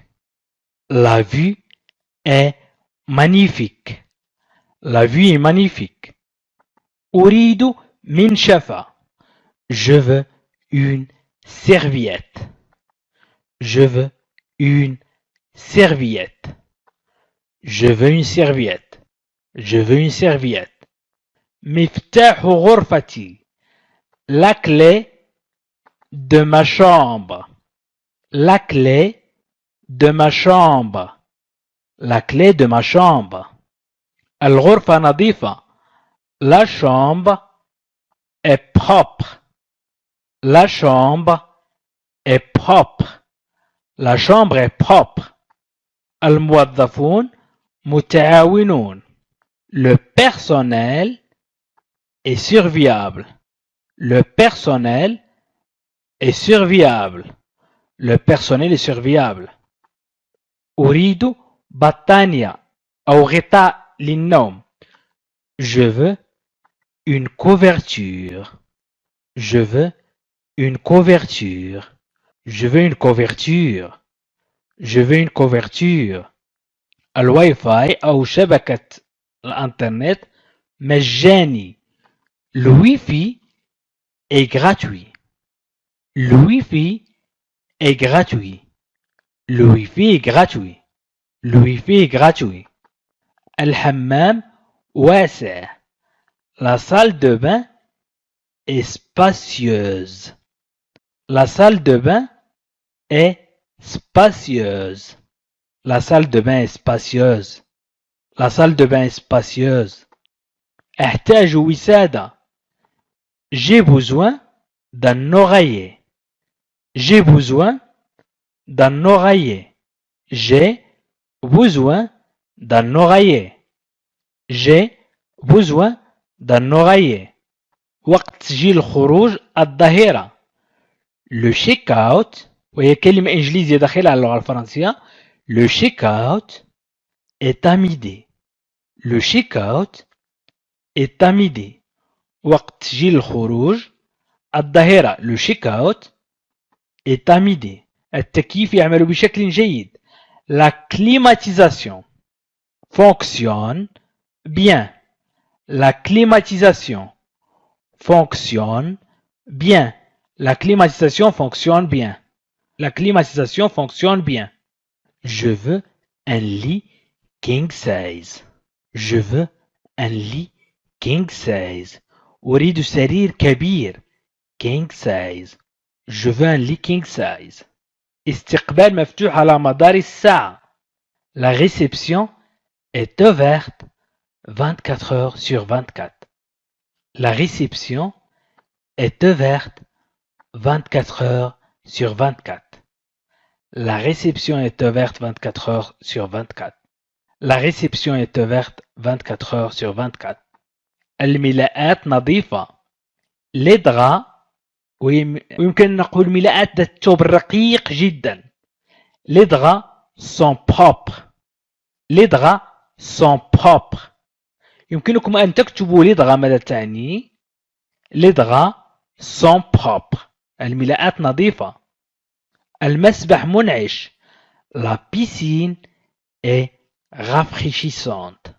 La vue est magnifique. La vue est magnifique. أريد منشفة. Je veux une serviette. Je veux une serviette. Je veux une serviette. Je veux une serviette. مفتاح غرفتي. La clé de ma chambre. La clé de ma chambre. La clé de ma chambre. الغرفة نظيفة. La chambre est propre. La chambre est propre. La chambre est propre. الموظفون متعاونون. Le personnel est serviable. Le personnel est serviable. Le personnel est serviable. أريد بطانية أو غطاء للنوم. Je veux une couverture. Je veux une couverture. Je veux une couverture. Je veux une couverture. الواي فاي أو شبكة الإنترنت مجاني. Le Wi-Fi est gratuit. Le Wi-Fi est gratuit. Le Wi-Fi est gratuit. Le Wi-Fi est gratuit. الحمام واسع. La salle de bain est spacieuse. La salle de bain est spacieuse. La salle de bain est spacieuse. La salle de bain est spacieuse. أحتاج وسادة. J'ai besoin d'un oreiller. J'ai besoin d'un oreiller. J'ai besoin d'un oreiller. J'ai besoin d'un oreiller. وقت تسجيل الخروج الظهيرة. Le check-out وهي كلمة إنجليزية داخلة على اللغة الفرنسية. Le check-out est à midi. Le check-out est à midi. وقت تسجيل الخروج الظهيرة. Le check-out est à midi. التكييف يعمل بشكل جيد. La climatisation fonctionne bien. La climatisation fonctionne bien. La climatisation fonctionne bien. La climatisation fonctionne bien. Je veux un lit king size. Je veux un lit king size. أريد سرير كبير king size. Je veux un lit king size. استقبال مفتوح على مدار الساعة. La réception est ouverte 24 heures sur 24. La réception est ouverte 24 heures sur 24. La réception est ouverte 24 heures sur 24. La réception est ouverte 24 heures sur 24. الملاءات نظيفة. Les draps ويمكن نقول ملاءات ذات الثوب رقيق جدا. Les draps sont propres. Les draps sont propres. يمكنكم أن تكتبوا les draps ماذا تعني. Les draps sont propres. الملاءات نظيفة. المسبح منعش. La piscine est rafraîchissante.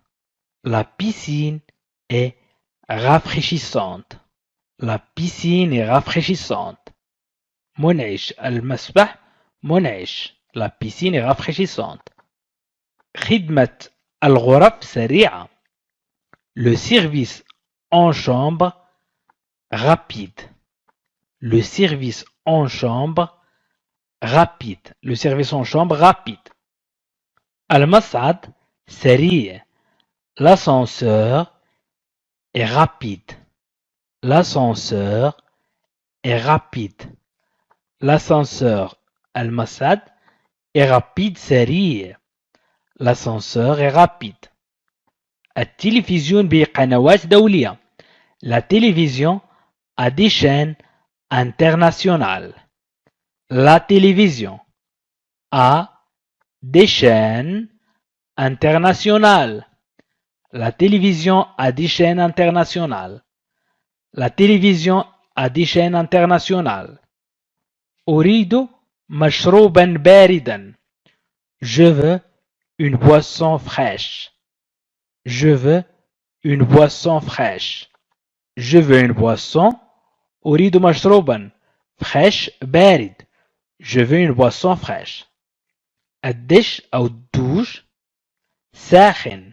La piscine est rafraîchissante. La piscine est rafraîchissante. منعش. المسبح منعش. La piscine est rafraîchissante. خدمة الغرف سريعة. Le service en chambre rapide. Le service en chambre rapide. Le service en chambre rapide. المصعد سريع. L'ascenseur est rapide. L'ascenseur est rapide. L'ascenseur المصعد est rapide سريع. L'ascenseur est rapide. التلفزيون بقنوات دولية. La télévision a des chaînes internationales. La télévision a des chaînes internationales. La télévision a des chaînes internationales. La télévision a des chaînes internationales. أريد مشروبا باردا. Je veux une boisson fraîche. Je veux une boisson fraîche. Je veux une boisson. أريد مشروبا fraîche بارد. Je veux une boisson fraîche. الدش أو الدوش ساخن.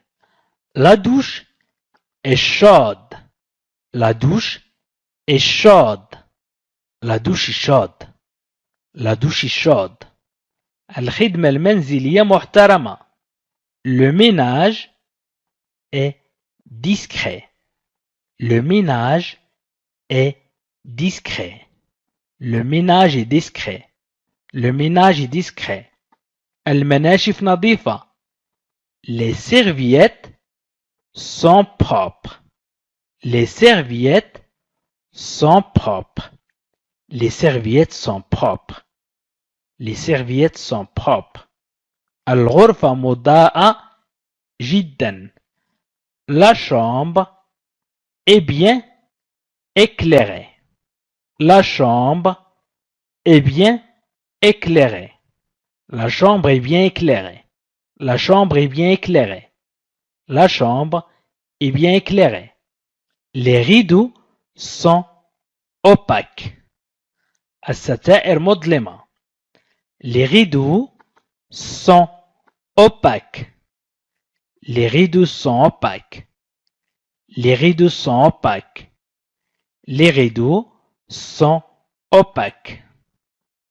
La douche est chaude. La douche est chaude. La douche est chaude. La douche est chaude. الخدمة المنزلية محترمة. Le ménage est discret. Le ménage est discret. Le ménage est discret. Le ménage est discret. المناشف نظيفة. Les serviettes sont propres. Les serviettes sont propres. Les serviettes sont propres. Les serviettes sont propres. الغرفة مضاءة جدا. La chambre est bien éclairée. La chambre est bien éclairée. La chambre est bien éclairée. La chambre est bien éclairée. La chambre est bien éclairée. Les rideaux sont opaques. الستائر مظلمة. Les rideaux sont opaques. Les rideaux sont opaques. Les rideaux sont opaques. Les rideaux sont opaques.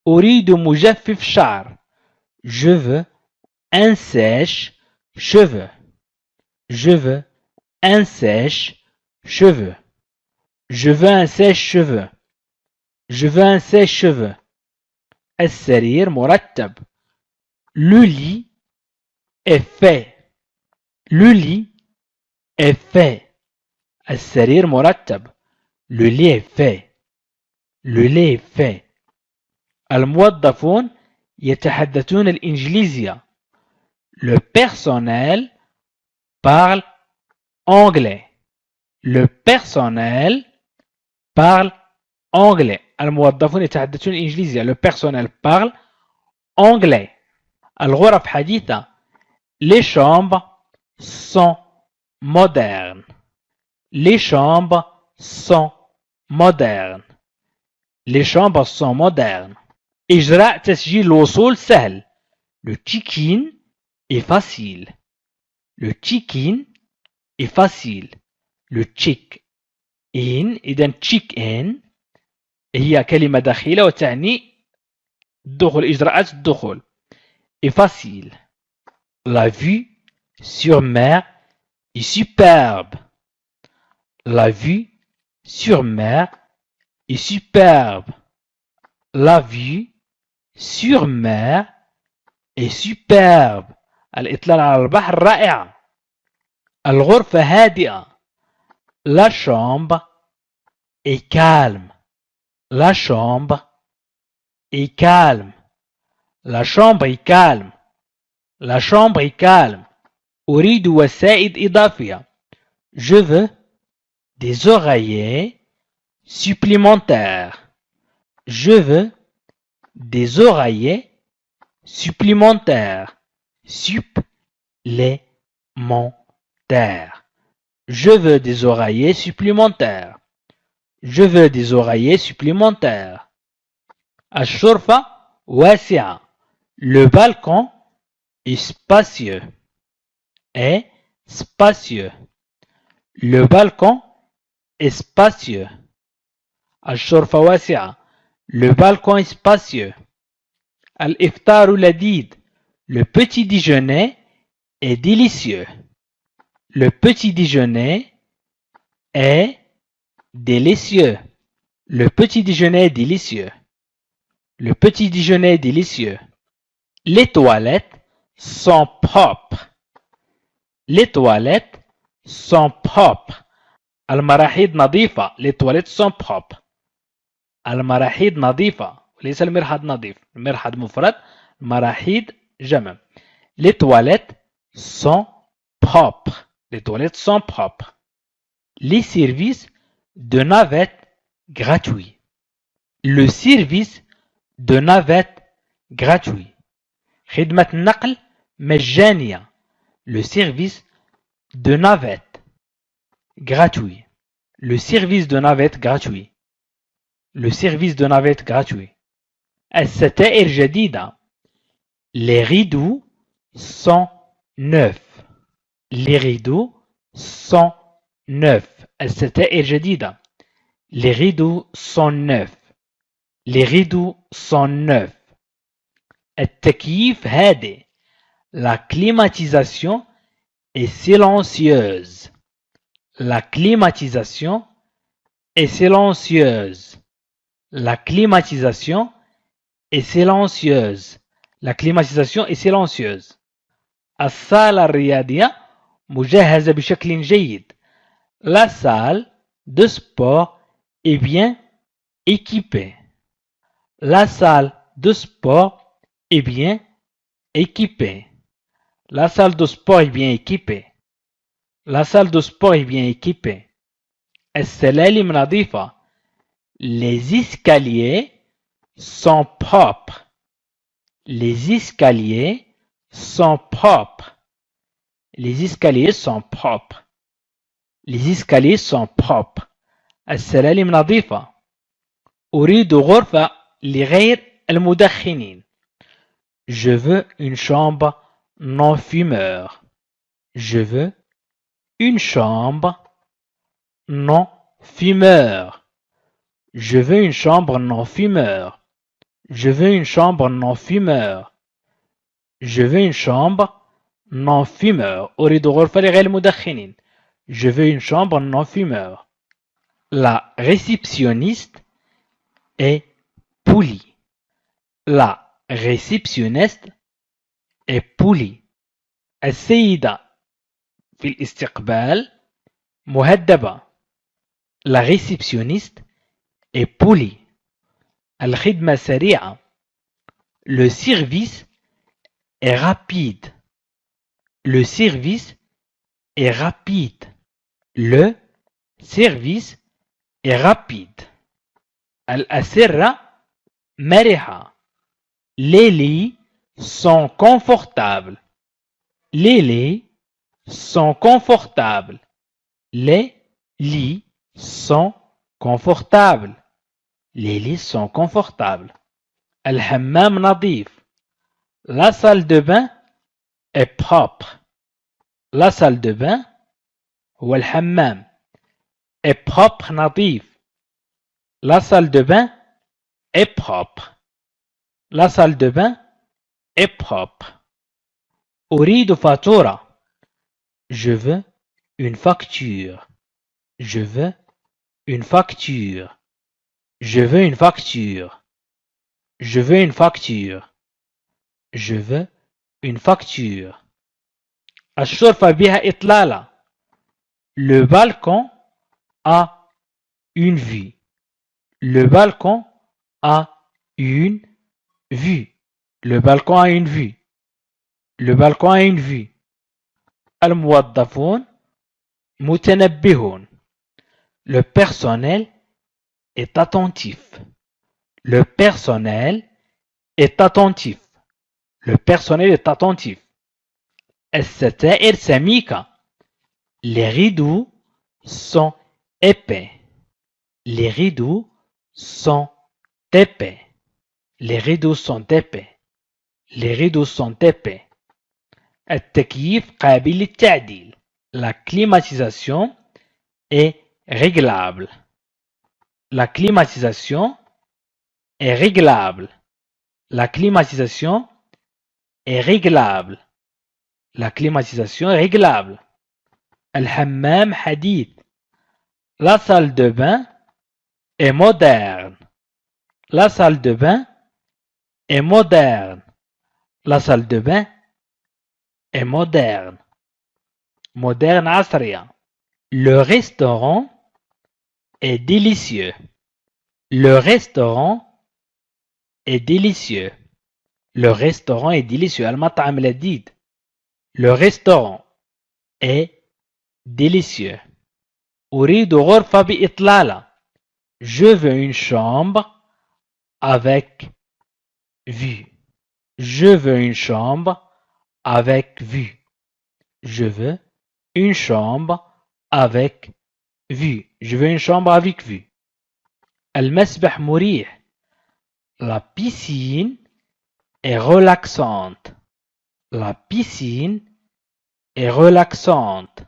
أريد مجفف شعر. Je veux un sèche-cheveux. Je veux un sèche-cheveux. Je veux un sèche-cheveux. Je veux un sèche-cheveux. السرير مرتب. Le lit est fait. Le lit est fait. السرير مرتب. Le lit est fait. Le lit est fait. الموظفون يتحدثون الإنجليزية. Le personnel parle anglais. Le personnel parle anglais. الموظفون يتحدثون الإنجليزية. Le personnel parle anglais. الغرف حديثة. Les chambres sont modernes. Les chambres sont modernes. Les chambres sont modernes. إجراء تسجيل الوصول سهل. Le check-in est facile. Le check-in est facile. Le check-in إذا check-in هي كلمة دخيلة وتعني الدخول إجراءات الدخول. est facile. La vue sur mer est superbe. La vue sur mer est superbe. La vue sur mer est superbe. الإطلال على البحر رائعة. الغرفة هادئة. La chambre est calme. La chambre est calme. La chambre est calme. La chambre est calme. أريد وسائد إضافية. Je veux des oreillers supplémentaires. Je veux des oreillers supplémentaires. Supplémentaires. Je veux des oreillers supplémentaires. Je veux des oreillers supplémentaires. الشرفة واسعة. Le balcon est spacieux. Est spacieux. Le balcon est spacieux. الشرفة واسعة. Le balcon est spacieux. الإفطار لذيذ. Le petit déjeuner est délicieux. Le petit déjeuner est délicieux. Le petit déjeuner est délicieux. Le petit déjeuner est délicieux. Les toilettes sont propres. Les toilettes sont propres. المراحيض نظيفة. Les toilettes sont propres. المراحيض نظيفة. وليس المرحاض نظيف. المرحاض مفرد. المراحيض جمع. Les toilettes sont propres. Les toilettes sont propres. Les services de navette gratuits. Le service de navette gratuit. خدمة النقل مجانية. Le service de navette gratuit. Le service de navette gratuit. Le service de navette gratuit. الستائر جديدة. Les rideaux sont neufs. Les rideaux sont neufs. الستائر جديدة. Les rideaux sont neufs. Les rideaux sont neufs. التكييف هادئ. La climatisation est silencieuse. La climatisation est silencieuse. La climatisation est silencieuse. La climatisation est silencieuse. الصالة الرياضية مجهزة بشكل جيد. La salle de sport est bien équipée. La salle de sport est bien équipée. La salle de sport est bien équipée. La salle de sport est bien équipée. السلالم نظيفة. Les escaliers sont propres. Les escaliers sont propres. Les escaliers sont propres. Les escaliers sont propres. السلالم نظيفة. أريد غرفة لغير المدخنين. Je veux une chambre non fumeur. Je veux une chambre non fumeur. Je veux une chambre non fumeur. Je veux une chambre non fumeur. Je veux une chambre non fumeur. أريد غرفة لغير المدخنين. Je veux une chambre non fumeur. La réceptionniste est polie. La réceptionniste est polie. السيدة في الاستقبال مهذبة. La réceptionniste est polie. الخدمة سريعة. Le service est rapide. Le service est rapide. Le service est rapide. الأسرة مرحة. Les lits sont confortables. Les lits sont confortables. Les lits sont confortables. Les lits sont confortables. الحمام نظيف. La salle de bain est propre. La salle de bain هو الحمام est propre نظيف. La salle de bain est propre. La salle de bain est propre. أريد فاتورة. Je veux une facture. Je veux une facture. Je veux une facture. Je veux une facture. Je veux une facture. الشرفة بها إطلالة. Le balcon a une vue. Le balcon a une vue. Le balcon a une vue. Le balcon a une vue. الموظفون متنبهون. Le personnel est attentif. Le personnel est attentif. Le personnel est attentif. الستائر سميكة. Les rideaux sont épais. Les rideaux sont épais. Les rideaux sont épais. Les rideaux sont épais. التكييف قابل للتعديل. La climatisation est réglable. La climatisation est réglable. La climatisation est réglable. La climatisation est réglable. الحمام حديث. La salle de bain est moderne. La salle de bain est moderne. La salle de bain est moderne. Moderne عصرية. Le restaurant est délicieux. Le restaurant est délicieux. Le restaurant est délicieux. المطعم لذيذ. Le restaurant est délicieux. أريد غرفة بإطلالة. Je veux une chambre avec vue. Je veux une chambre avec vue. Je veux une chambre avec vue. Je veux une chambre avec vue. المسبح مريح. La piscine est relaxante. La piscine est relaxante.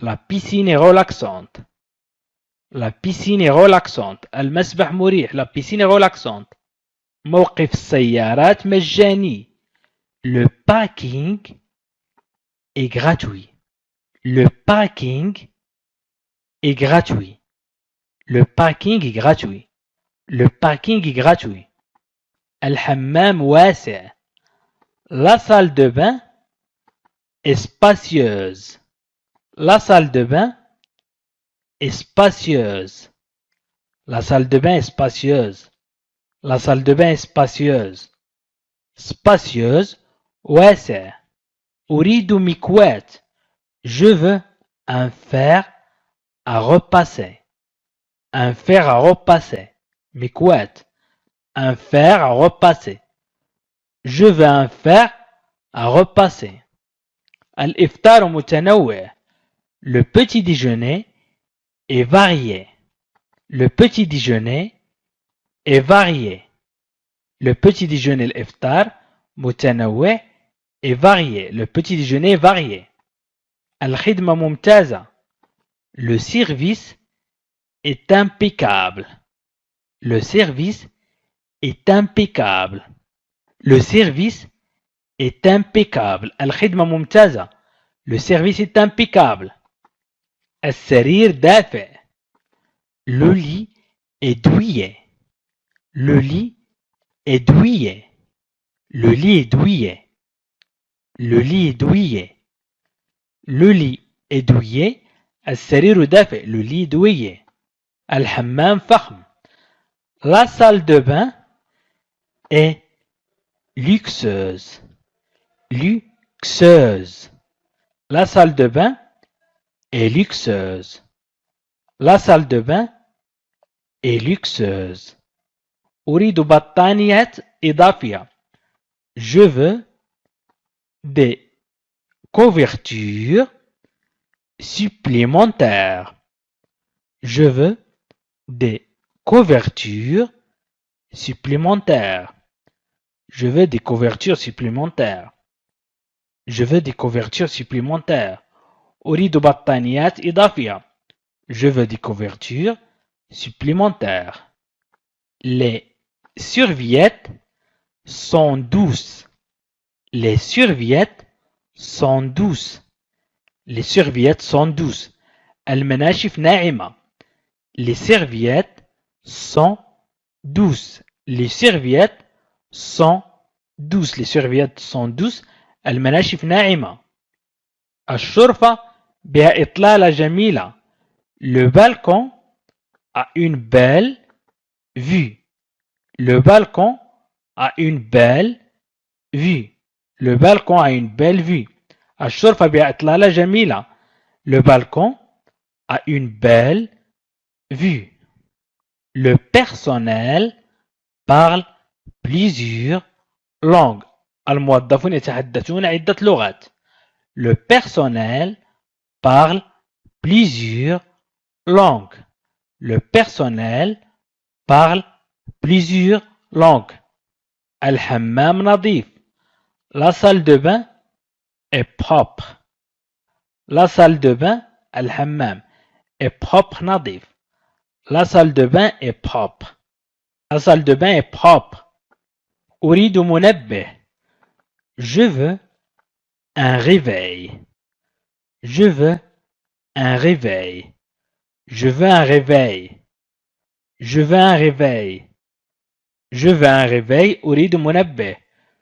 La piscine est relaxante. La piscine est relaxante. المسبح مريح. La piscine est relaxante. موقف السيارات مجاني. Le parking est gratuit. Le parking est gratuit. Le parking est gratuit. Le parking est gratuit. الحمام واسع. La salle de bain est spacieuse. La salle de bain est spacieuse. La salle de bain est spacieuse. La salle de bain est spacieuse. Spacieuse واسع. أريد مكواة. Je veux un fer à repasser. un fer à repasser. مكواة. Un fer à repasser. Je veux un fer à repasser. الإفطار متنوع. Le petit déjeuner est varié. Le petit déjeuner est varié. Le petit déjeuner الإفطار متنوع est varié. Le petit déjeuner est varié. الخدمة ممتازة. Le service est impeccable. Le service est impeccable. Le service est impeccable. الخدمة ممتازة. Le service est impeccable. السرير دافئ. Le lit est douillet. Le lit est douillet. Le lit est douillet. Le lit est douillet. Le lit est douillet. السرير دافئ. Le lit est douillet. الحمام فخم. La salle de bain est luxueuse. Luxueuse. La salle de bain est luxueuse. La salle de bain est luxueuse. أريد بطانية إضافية. Je veux des couvertures supplémentaires. Je veux des couvertures supplémentaires. Je veux des couvertures supplémentaires. Je veux des couvertures supplémentaires. أريد بطانيات إضافية. Je veux des couvertures supplémentaires. Les serviettes sont douces. Les serviettes sont douces. Les serviettes sont douces. المناشف ناعمة. Les serviettes sont douces. Les serviettes sont douces. Les serviettes sont douces. المناشف ناعمة. الشرفة بها إطلالة جميلة. Le balcon a une belle vue. Le balcon a une belle vue. Le balcon a une belle vue. الشرفة بها إطلالة جميلة. Le balcon a une belle vue. Le personnel parle plusieurs langues. الموظفون يتحدثون عدة لغات. Le personnel parle plusieurs langues. Le personnel parle plusieurs langues. الحمام نظيف. La salle de bain est propre. La salle de bain, الحمام, est propre نظيف. La salle de bain est propre. La salle de bain est propre. أريد منبه. Je veux un réveil. Je veux un réveil. Je veux un réveil. Je veux un réveil. Je veux un réveil. أريد منبه.